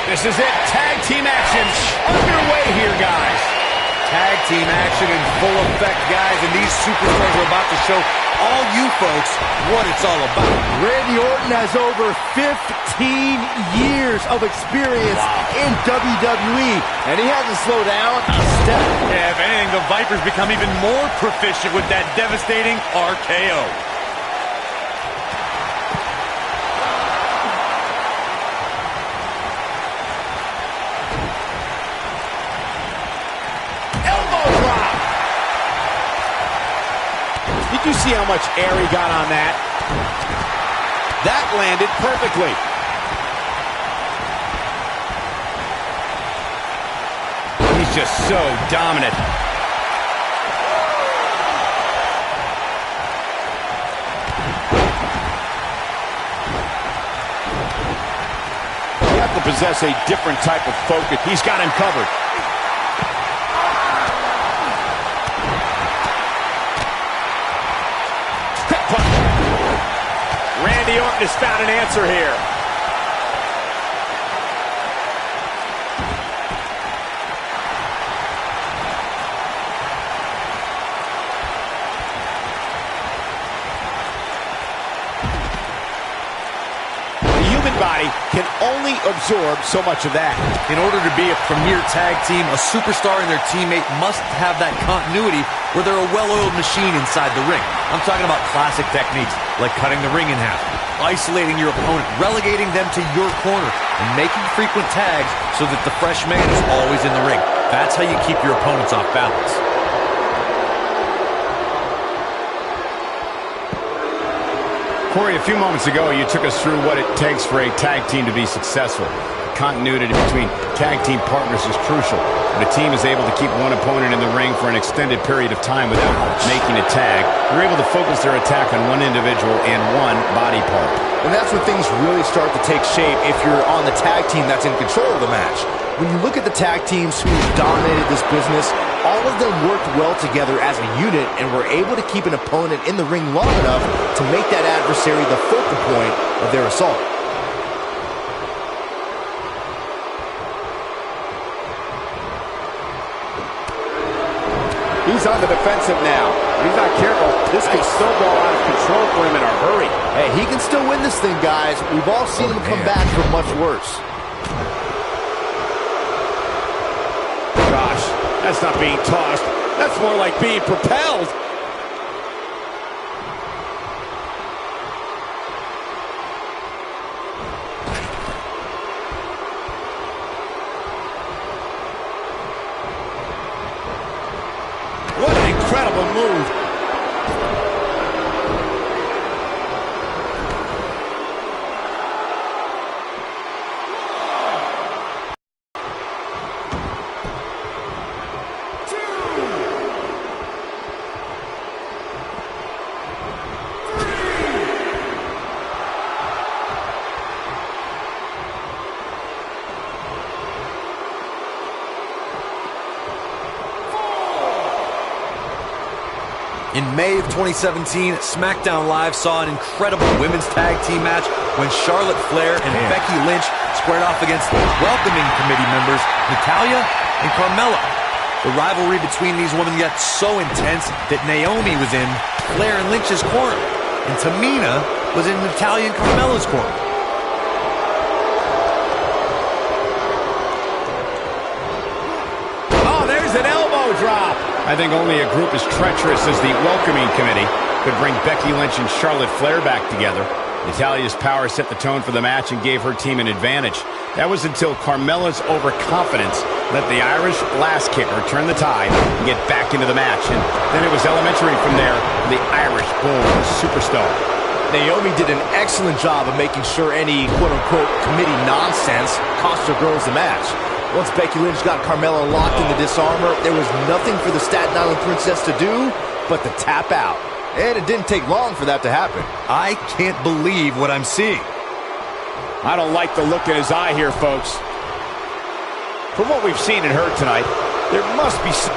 This is it. Tag team action underway here, guys. Tag team action in full effect, guys, and these superstars are about to show all you folks what it's all about. Randy Orton has over 15 years of experience in WWE, and he hasn't slowed down a step. Yeah, if anything, the Vipers become even more proficient with that devastating RKO. Did you see how much air he got on that? That landed perfectly. He's just so dominant. You have to possess a different type of focus. He's got him covered. Randy Orton has found an answer here. The human body can only absorb so much of that. In order to be a premier tag team, a superstar and their teammate must have that continuity where they're a well-oiled machine inside the ring. I'm talking about classic techniques like cutting the ring in half, isolating your opponent, relegating them to your corner, and making frequent tags so that the fresh man is always in the ring. That's how you keep your opponents off balance. Corey, a few moments ago, you took us through what it takes for a tag team to be successful. Continuity between tag team partners is crucial. When a team is able to keep one opponent in the ring for an extended period of time without making a tag, they're able to focus their attack on one individual and one body part. And that's when things really start to take shape if you're on the tag team that's in control of the match. When you look at the tag teams who dominated this business, all of them worked well together as a unit and were able to keep an opponent in the ring long enough to make that adversary the focal point of their assault. He's on the defensive now. If he's not careful, this could still go out of control for him in a hurry. Hey, he can still win this thing, guys. We've all seen him come back from much worse. Gosh, that's not being tossed. That's more like being propelled. What an incredible move. In May of 2017, SmackDown Live saw an incredible women's tag team match when Charlotte Flair and Becky Lynch squared off against welcoming committee members Natalya and Carmella. The rivalry between these women got so intense that Naomi was in Flair and Lynch's corner. and Tamina was in Natalya and Carmella's corner. Oh, there's an elbow drop. I think only a group as treacherous as the welcoming committee could bring Becky Lynch and Charlotte Flair back together. Natalya's power set the tone for the match and gave her team an advantage. That was until Carmella's overconfidence let the Irish blast kicker turn the tide and get back into the match. And then it was elementary from there for the Irish Bull superstar. Naomi did an excellent job of making sure any quote-unquote committee nonsense cost her girls the match. Once Becky Lynch got Carmella locked in the disarmor, there was nothing for the Staten Island Princess to do but to tap out. And it didn't take long for that to happen. I can't believe what I'm seeing. I don't like the look in his eye here, folks. From what we've seen and heard tonight, there must be some...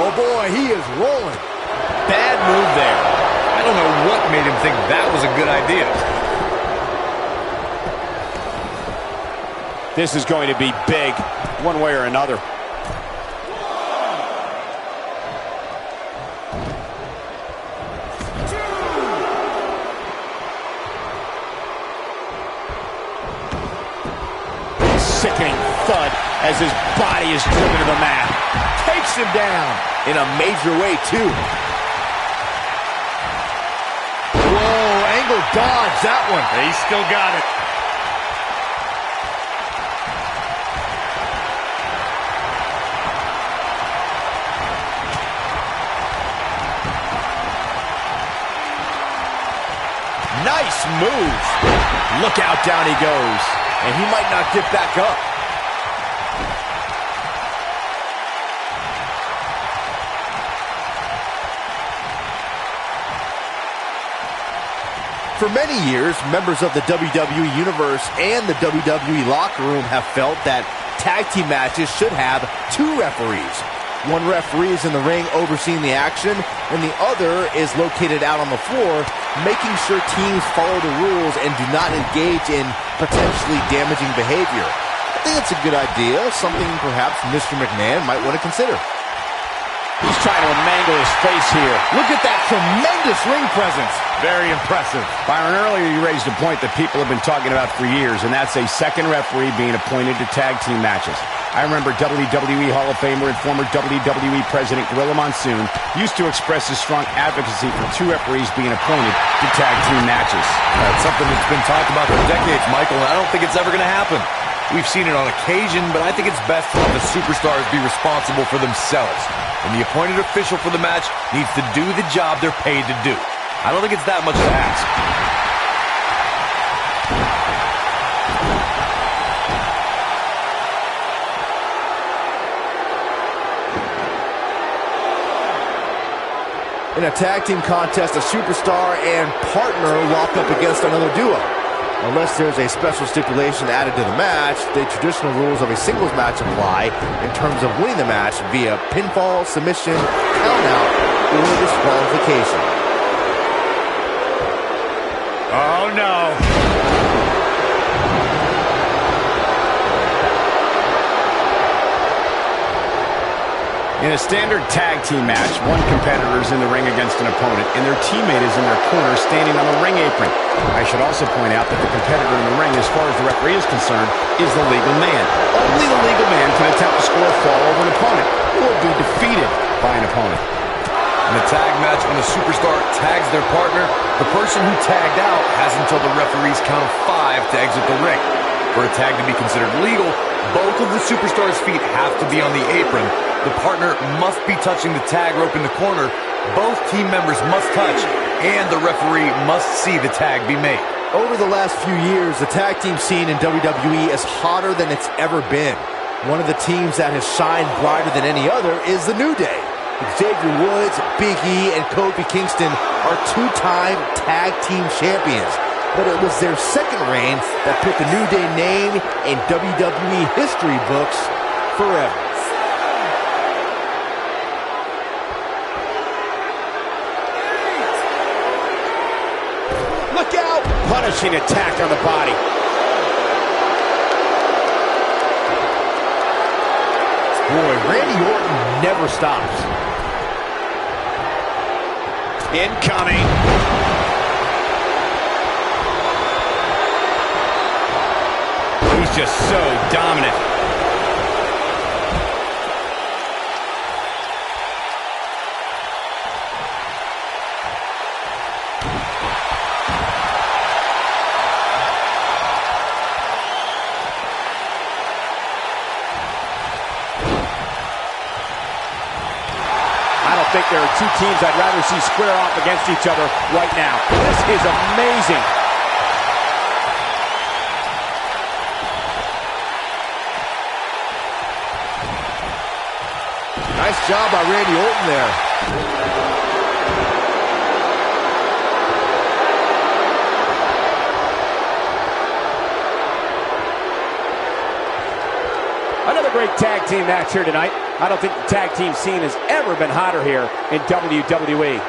Oh boy, he is rolling. Bad move there. I don't know what made him think that was a good idea. This is going to be big, one way or another. Sickening thud as his body is driven to the mat. Takes him down in a major way, too. Whoa, Angle dodged that one. He still got it. Nice move. Look out, down he goes. And he might not get back up. For many years, members of the WWE Universe and the WWE locker room have felt that tag team matches should have two referees. One referee is in the ring overseeing the action, and the other is located out on the floor, making sure teams follow the rules and do not engage in potentially damaging behavior. I think it's a good idea, something perhaps Mr. McMahon might want to consider. He's trying to mangle his face here. Look at that tremendous ring presence. Very impressive. Byron, earlier you raised a point that people have been talking about for years, and that's a second referee being appointed to tag team matches. I remember WWE Hall of Famer and former WWE President Gorilla Monsoon used to express his strong advocacy for two referees being appointed to tag team matches. That's something that's been talked about for decades, Michael, and I don't think it's ever going to happen. We've seen it on occasion, but I think it's best to let the superstars be responsible for themselves. And the appointed official for the match needs to do the job they're paid to do. I don't think it's that much to ask. In a tag team contest, a superstar and partner lock up against another duo. Unless there's a special stipulation added to the match, the traditional rules of a singles match apply in terms of winning the match via pinfall, submission, countout, or disqualification. Oh, no. In a standard tag team match, one competitor is in the ring against an opponent, and their teammate is in their corner standing on the ring apron. I should also point out that the competitor in the ring, as far as the referee is concerned, is the legal man. Only the legal man can attempt to score a fall over an opponent or be defeated by an opponent. In a tag match, when a superstar tags their partner, the person who tagged out has until the referee's count of 5 to exit the ring. For a tag to be considered legal, both of the superstar's feet have to be on the apron. The partner must be touching the tag rope in the corner. Both team members must touch, and the referee must see the tag be made. Over the last few years, the tag team scene in WWE is hotter than it's ever been. One of the teams that has shined brighter than any other is the New Day. Xavier Woods, Big E, and Kofi Kingston are two-time tag team champions. But it was their second reign that put the New Day name in WWE history books forever. Look out! Punishing attack on the body. Boy, Randy Orton never stops. Incoming. He's just so dominant. I don't think there are two teams I'd rather see square off against each other right now. This is amazing. Nice job by Randy Orton there. Another great tag team match here tonight. I don't think the tag team scene has ever been hotter here in WWE.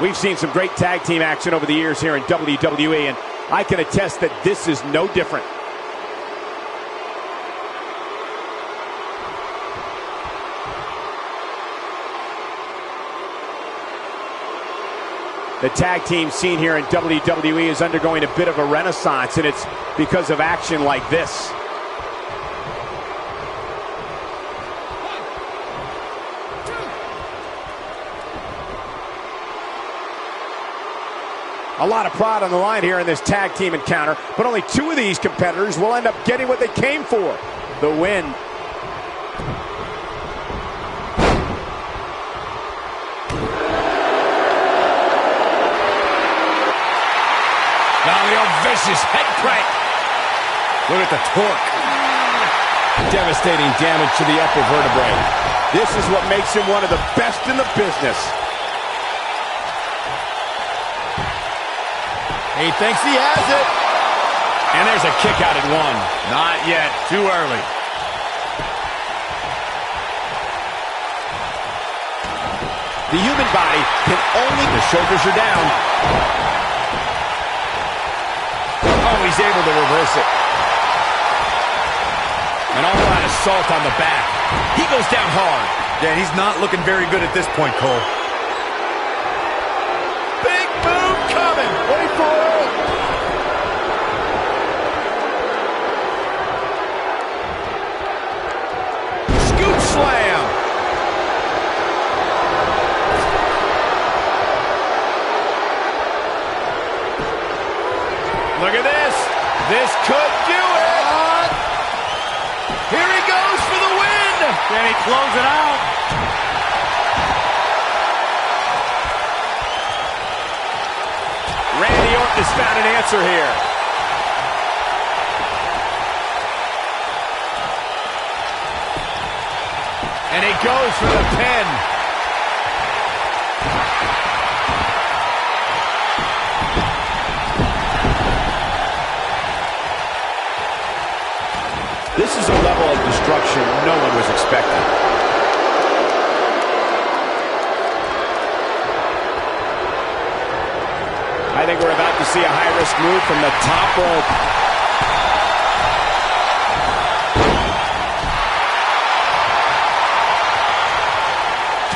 We've seen some great tag team action over the years here in WWE, and I can attest that this is no different. The tag team scene here in WWE is undergoing a bit of a renaissance, and it's because of action like this. A lot of pride on the line here in this tag team encounter, but only two of these competitors will end up getting what they came for, the win. Now the old vicious head crank. Look at the torque. Devastating damage to the upper vertebrae. This is what makes him one of the best in the business. He thinks he has it. And there's a kick out at one. Not yet. Too early. The human body can only... The shoulders are down. Oh, he's able to reverse it. An all-out assault on the back. He goes down hard. Yeah, he's not looking very good at this point, Cole. Big move coming. Wait for it. Scoop slam. Look at this. This could do it. Here he goes for the win. Can he close it out? Randy Orton has found an answer here. And he goes for the pin. This is a level of destruction no one was expecting. I think we're about to see a high-risk move from the top rope.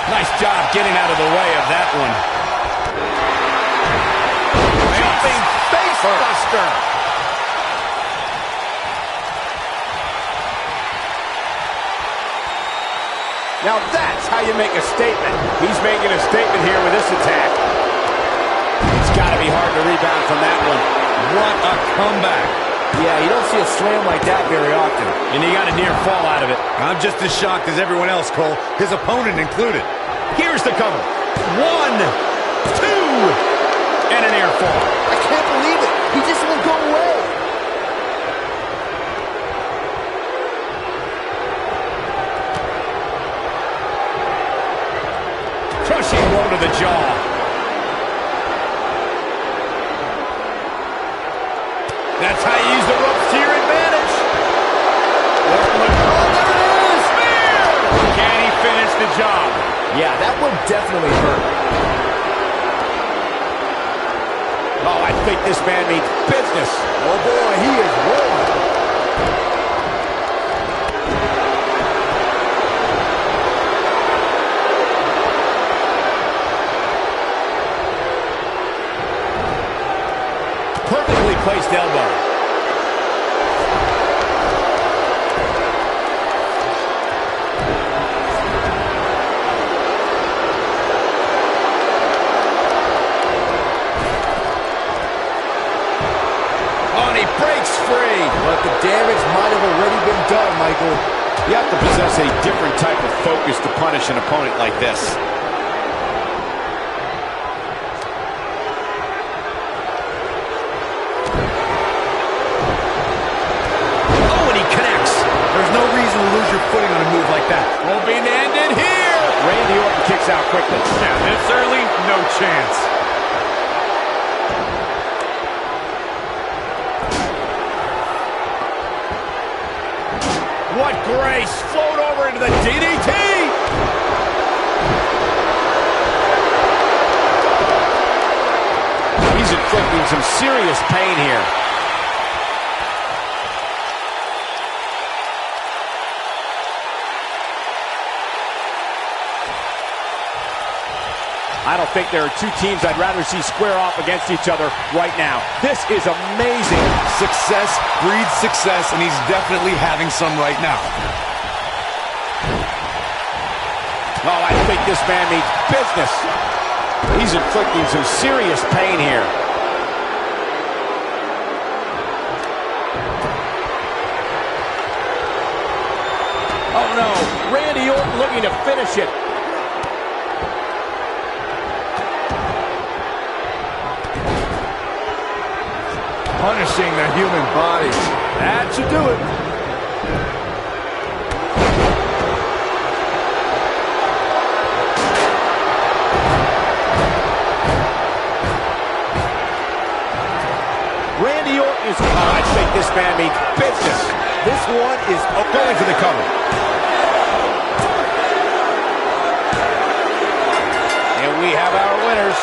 Nice job getting out of the way of that one. Jumping face buster. Now that's how you make a statement. He's making a statement here with this attack. It's got to be hard to rebound from that one. What a comeback. Yeah, you don't see a slam like that very often. And he got a near fall out of it. I'm just as shocked as everyone else, Cole. His opponent included. Here's the cover. 1, 2, and an air fall. I can't believe it. He just won't go away. Crushing blow to the jaw. That's how you use the ropes to your advantage. Oh, there it is. Spear! Can he finish the job? Yeah, that one definitely hurt. Oh, I think this man means business. Oh, boy, he is rolling. done, Michael. You have to possess a different type of focus to punish an opponent like this. Oh, and he connects. There's no reason to lose your footing on a move like that. Won't be ended here. Randy Orton kicks out quickly. Now, this early, no chance. What grace! Float over into the DDT! He's inflicting some serious pain here. I don't think there are two teams I'd rather see square off against each other right now. This is amazing. Success breeds success, and he's definitely having some right now. Oh, I think this man means business. He's inflicting some serious pain here. Oh no, Randy Orton looking to finish it. Punishing the human body. That should do it. Randy Orton is... I think this man means business. This one is going for the cover. And we have our winners.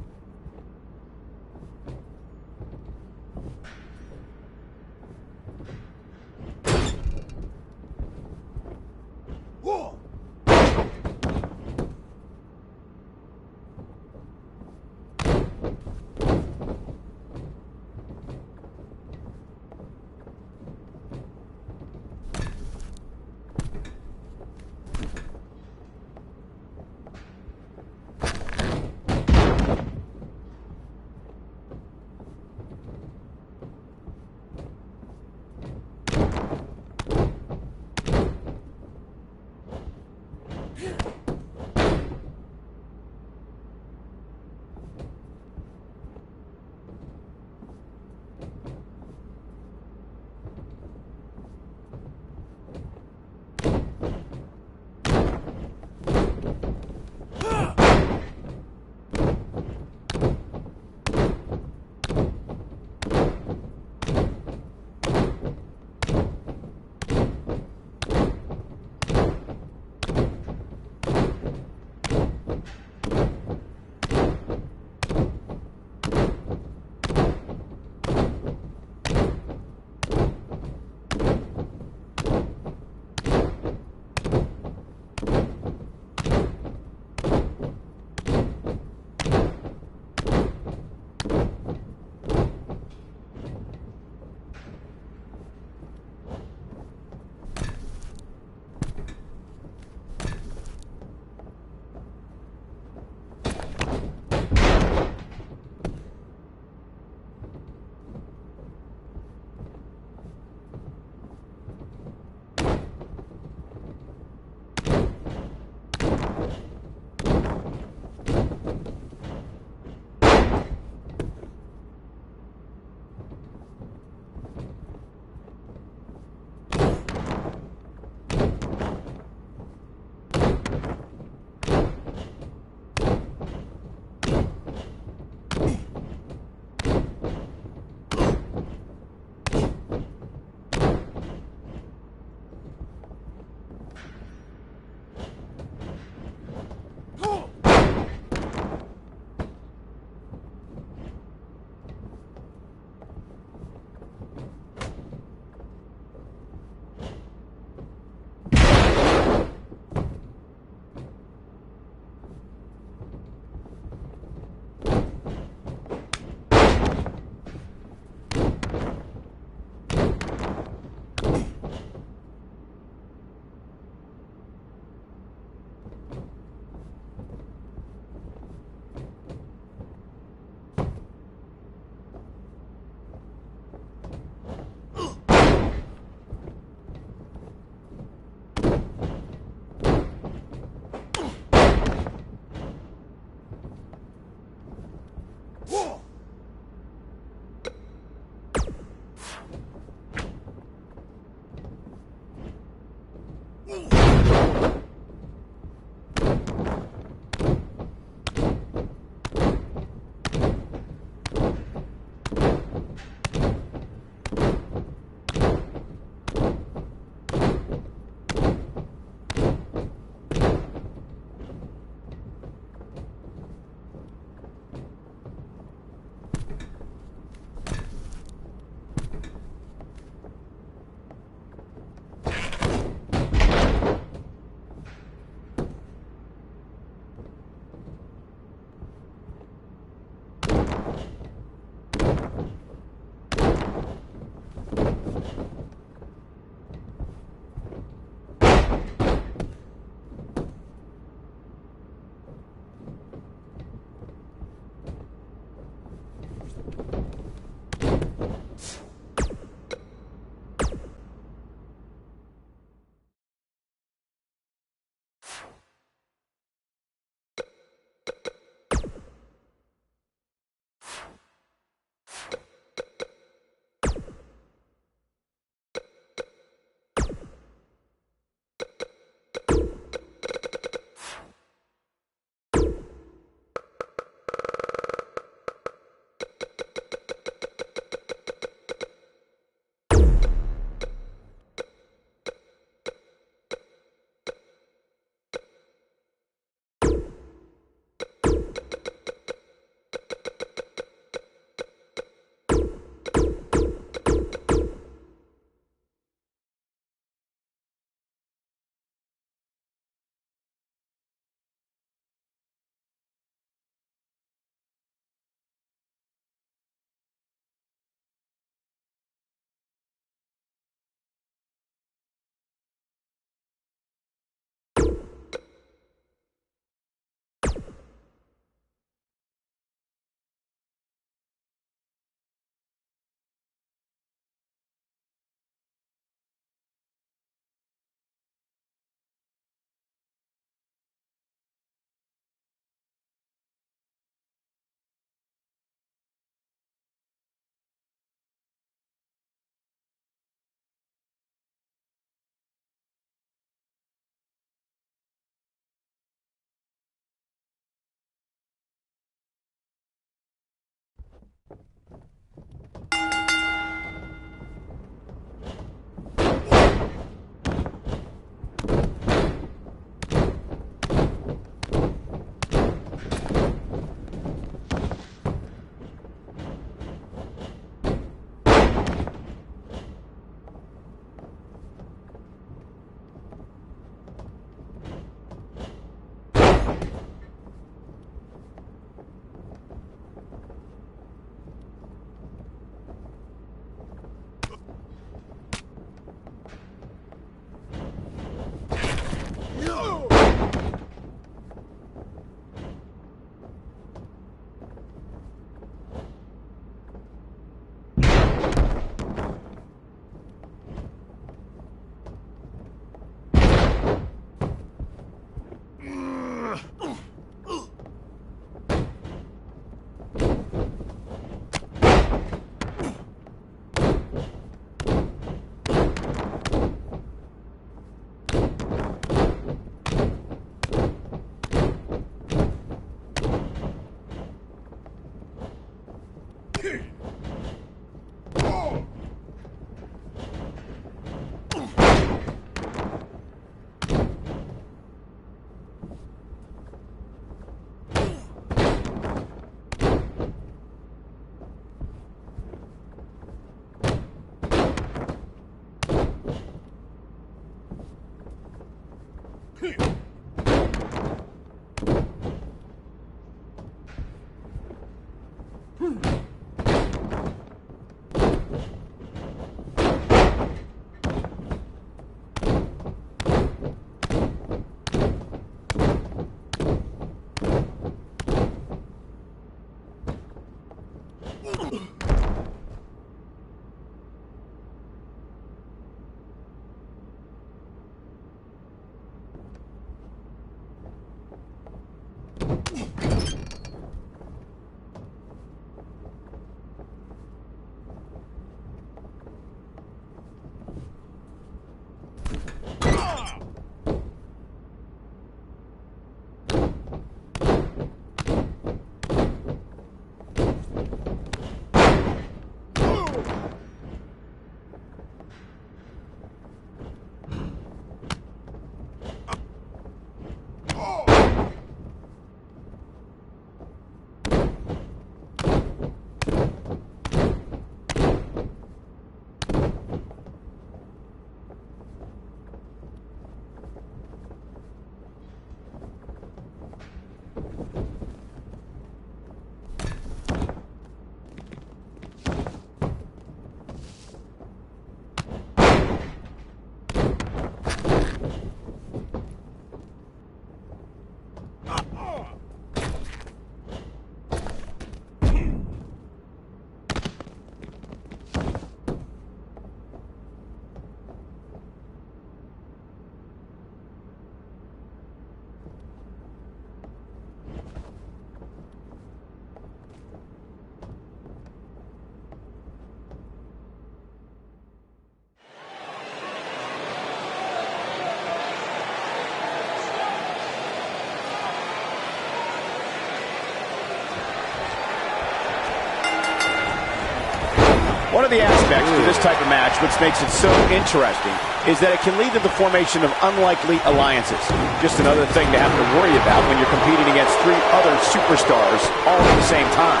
One of the aspects to this type of match, which makes it so interesting, is that it can lead to the formation of unlikely alliances. Just another thing to have to worry about when you're competing against 3 other superstars all at the same time.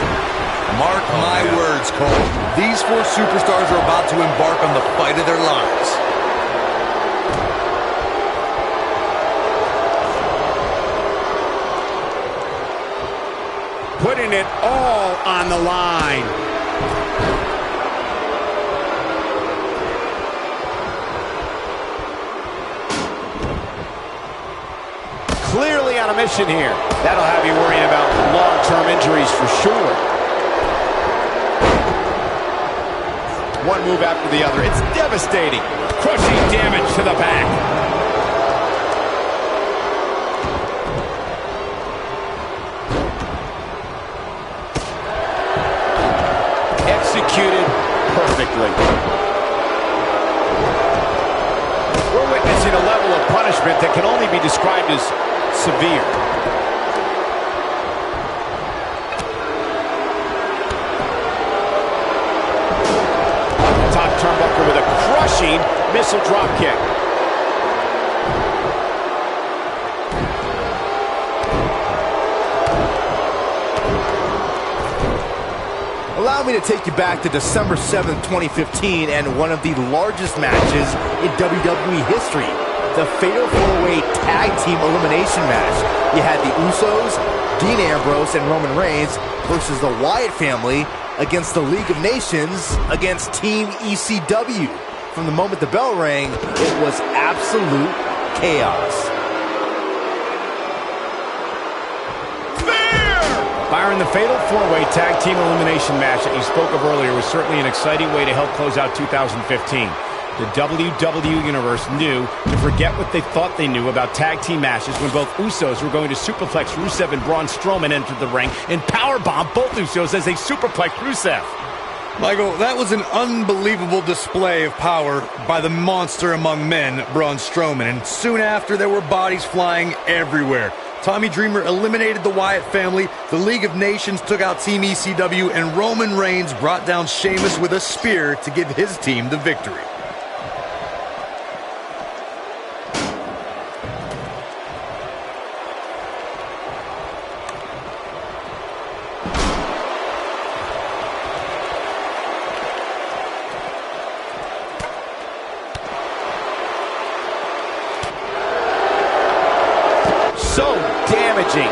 Mark my words, Cole. These 4 superstars are about to embark on the fight of their lives. Putting it all on the line. Clearly on a mission here. That'll have you worrying about long-term injuries for sure. One move after the other. It's devastating. Crushing damage to the back. Executed perfectly. We're witnessing a level of punishment that can only be described as severe. Top turnbuckle with a crushing missile drop kick. Allow me to take you back to December 7th, 2015, and one of the largest matches in WWE history. The Fatal 4-Way Tag Team Elimination match. You had the Usos, Dean Ambrose, and Roman Reigns versus the Wyatt family against the League of Nations against Team ECW. From the moment the bell rang, it was absolute chaos. Byron, the Fatal 4-Way Tag Team Elimination match that you spoke of earlier was certainly an exciting way to help close out 2015. The WWE Universe knew to forget what they thought they knew about tag team matches when both Usos were going to superplex Rusev and Braun Strowman entered the ring and powerbomb both Usos as they superplexed Rusev. Michael, that was an unbelievable display of power by the monster among men, Braun Strowman, and soon after there were bodies flying everywhere. Tommy Dreamer eliminated the Wyatt family, the League of Nations took out Team ECW, and Roman Reigns brought down Sheamus with a spear to give his team the victory. So damaging.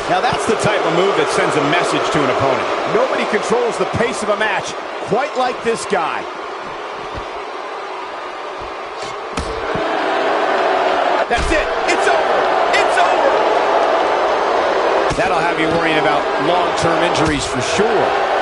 Now that's the type of move that sends a message to an opponent. Nobody controls the pace of a match quite like this guy. That's it. It's over. It's over. That'll have you worrying about long-term injuries for sure.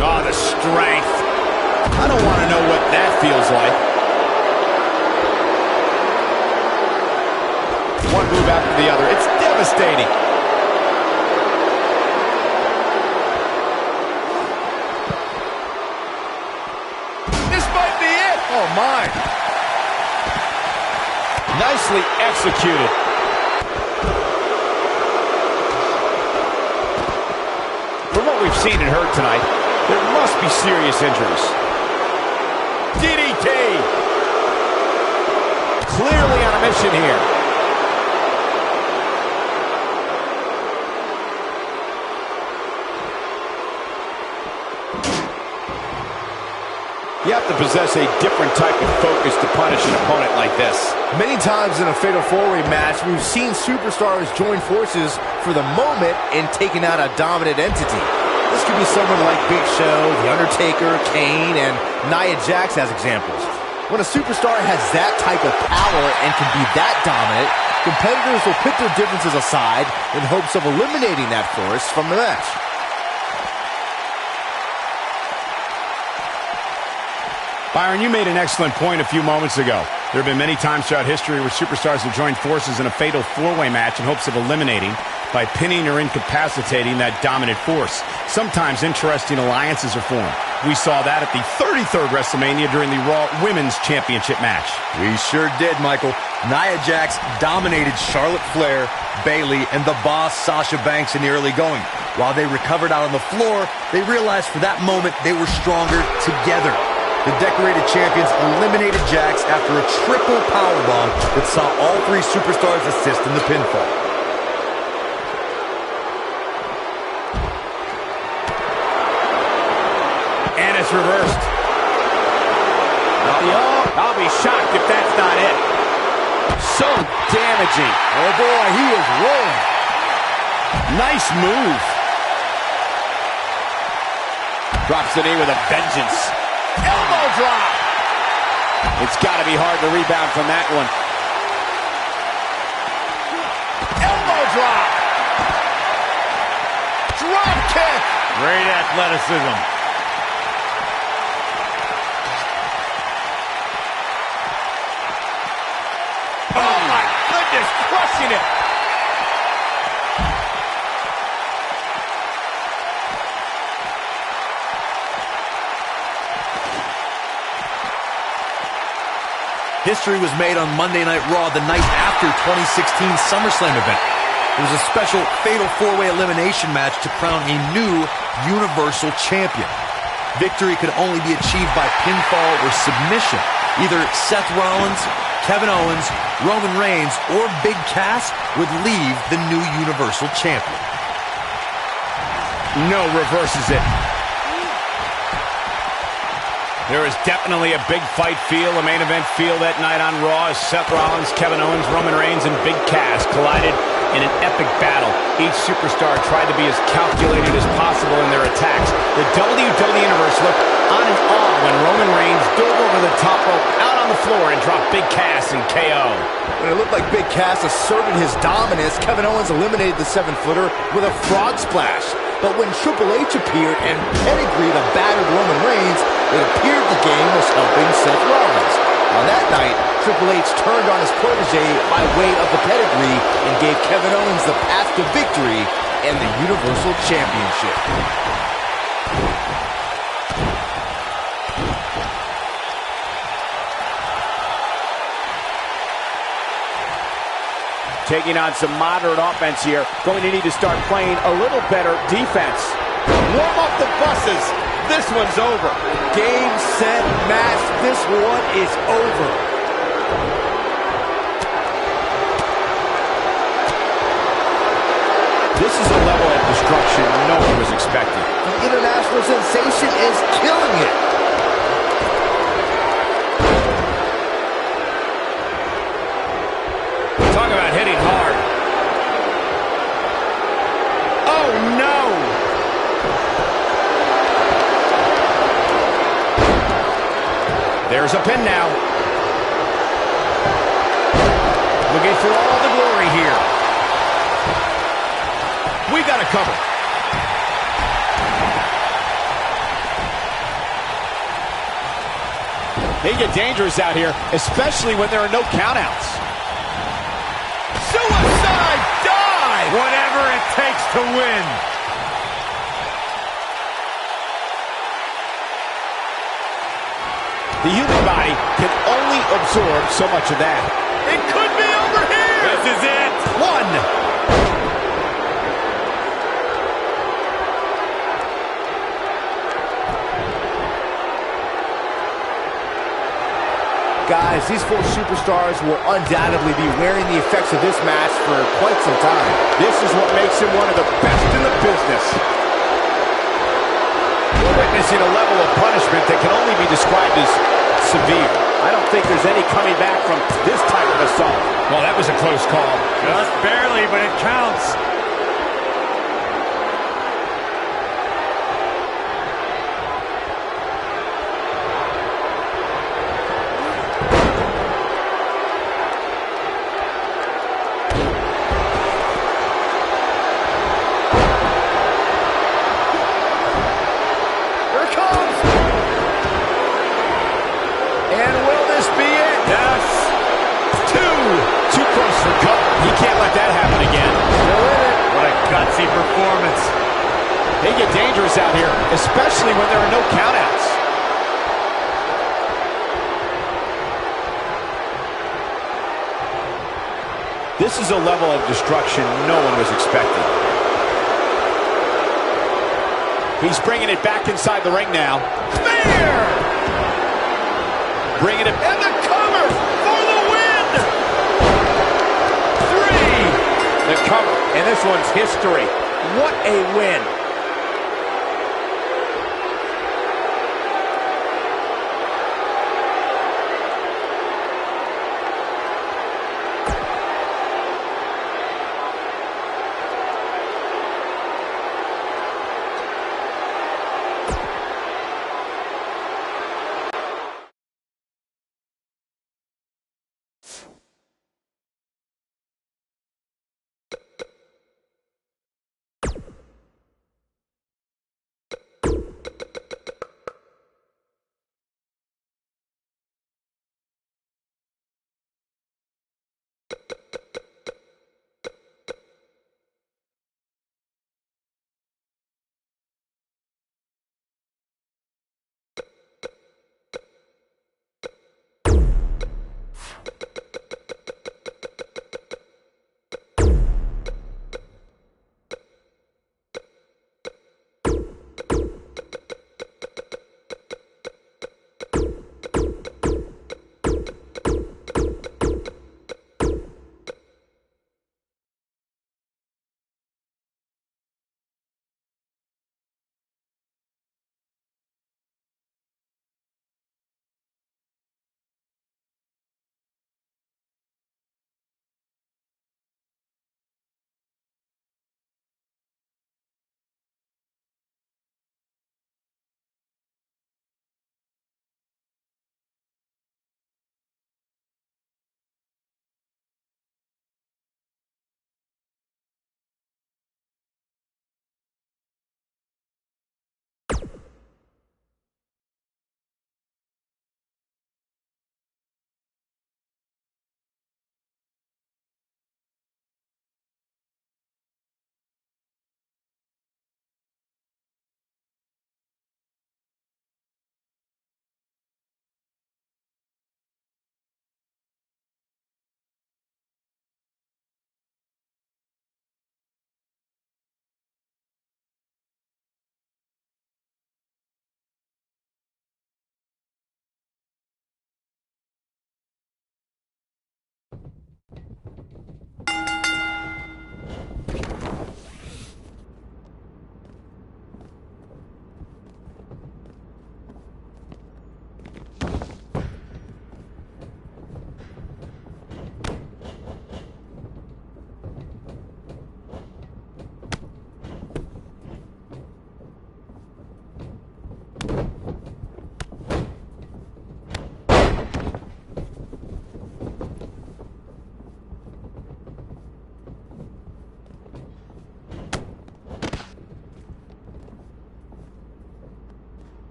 Oh, the strength. I don't want to know what that feels like. One move after the other. It's devastating. This might be it. Oh, my. Nicely executed. From what we've seen and heard tonight, there must be serious injuries. DDT! Clearly on a mission here. You have to possess a different type of focus to punish an opponent like this. Many times in a Fatal 4-Way match, we've seen superstars join forces for the moment in taking out a dominant entity. This could be someone like Big Show, The Undertaker, Kane, and Nia Jax as examples. When a superstar has that type of power and can be that dominant, competitors will put their differences aside in hopes of eliminating that force from the match. Byron, you made an excellent point a few moments ago. There have been many times throughout history where superstars have joined forces in a fatal four-way match in hopes of eliminating, by pinning or incapacitating, that dominant force. Sometimes interesting alliances are formed. We saw that at the 33rd WrestleMania during the Raw Women's Championship match. We sure did, Michael. Nia Jax dominated Charlotte Flair, Bayley, and the Boss Sasha Banks in the early going. While they recovered out on the floor, they realized for that moment they were stronger together. The decorated champions eliminated Jax after a triple powerbomb that saw all three superstars assist in the pinfall. And it's reversed. I'll be shocked if that's not it. So damaging. Oh boy, he is rolling. Nice move. Drops the knee with a vengeance. Elbow drop. It's got to be hard to rebound from that one. Elbow drop. Drop kick. Great athleticism. Oh my goodness, crushing it. History was made on Monday Night Raw the night after 2016 SummerSlam event. It was a special fatal four-way elimination match to crown a new Universal Champion. Victory could only be achieved by pinfall or submission. Either Seth Rollins, Kevin Owens, Roman Reigns, or Big Cass would leave the new Universal Champion. No, reverses it. There is definitely a big fight feel, a main event feel that night on Raw as Seth Rollins, Kevin Owens, Roman Reigns, and Big Cass collided in an epic battle. Each superstar tried to be as calculated as possible in their attacks. The WWE Universe looked on in awe when Roman Reigns dove over the top rope out on the floor and dropped Big Cass in KO. When it looked like Big Cass asserted his dominance, Kevin Owens eliminated the 7-footer with a frog splash. But when Triple H appeared and pedigreed a battered Roman Reigns, it appeared the game was helping Seth Rollins. On that night, Triple H turned on his protege by way of the pedigree and gave Kevin Owens the path to victory and the Universal Championship. Taking on some moderate offense here. Going to need to start playing a little better defense. Warm up the buses. This one's over. Game, set, match. This one is over. This is a level of destruction no one was expecting. The international sensation is killing it. Talk about hitting hard. Oh, no! There's a pin now. Looking for all the glory here. We got a cover. They get dangerous out here, especially when there are no countouts. Suicide dive! Whatever it takes to win. The human body can only absorb so much of that. It could be over here! This is it. One! Guys, these four superstars will undoubtedly be wearing the effects of this match for quite some time. This is what makes him one of the best in the business. We're witnessing a level of punishment that can only be described as severe. I don't think there's any coming back from this type of assault. Well, that was a close call. Just barely, but it counts. And will this be it? Yes. They get dangerous out here, especially when there are no countouts. This is a level of destruction no one was expecting. He's bringing it back inside the ring now. Spear! Bringing it. And the cover for the win! 3! The cover. And this one's history. What a win.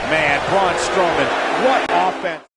Man, Braun Strowman, what offense.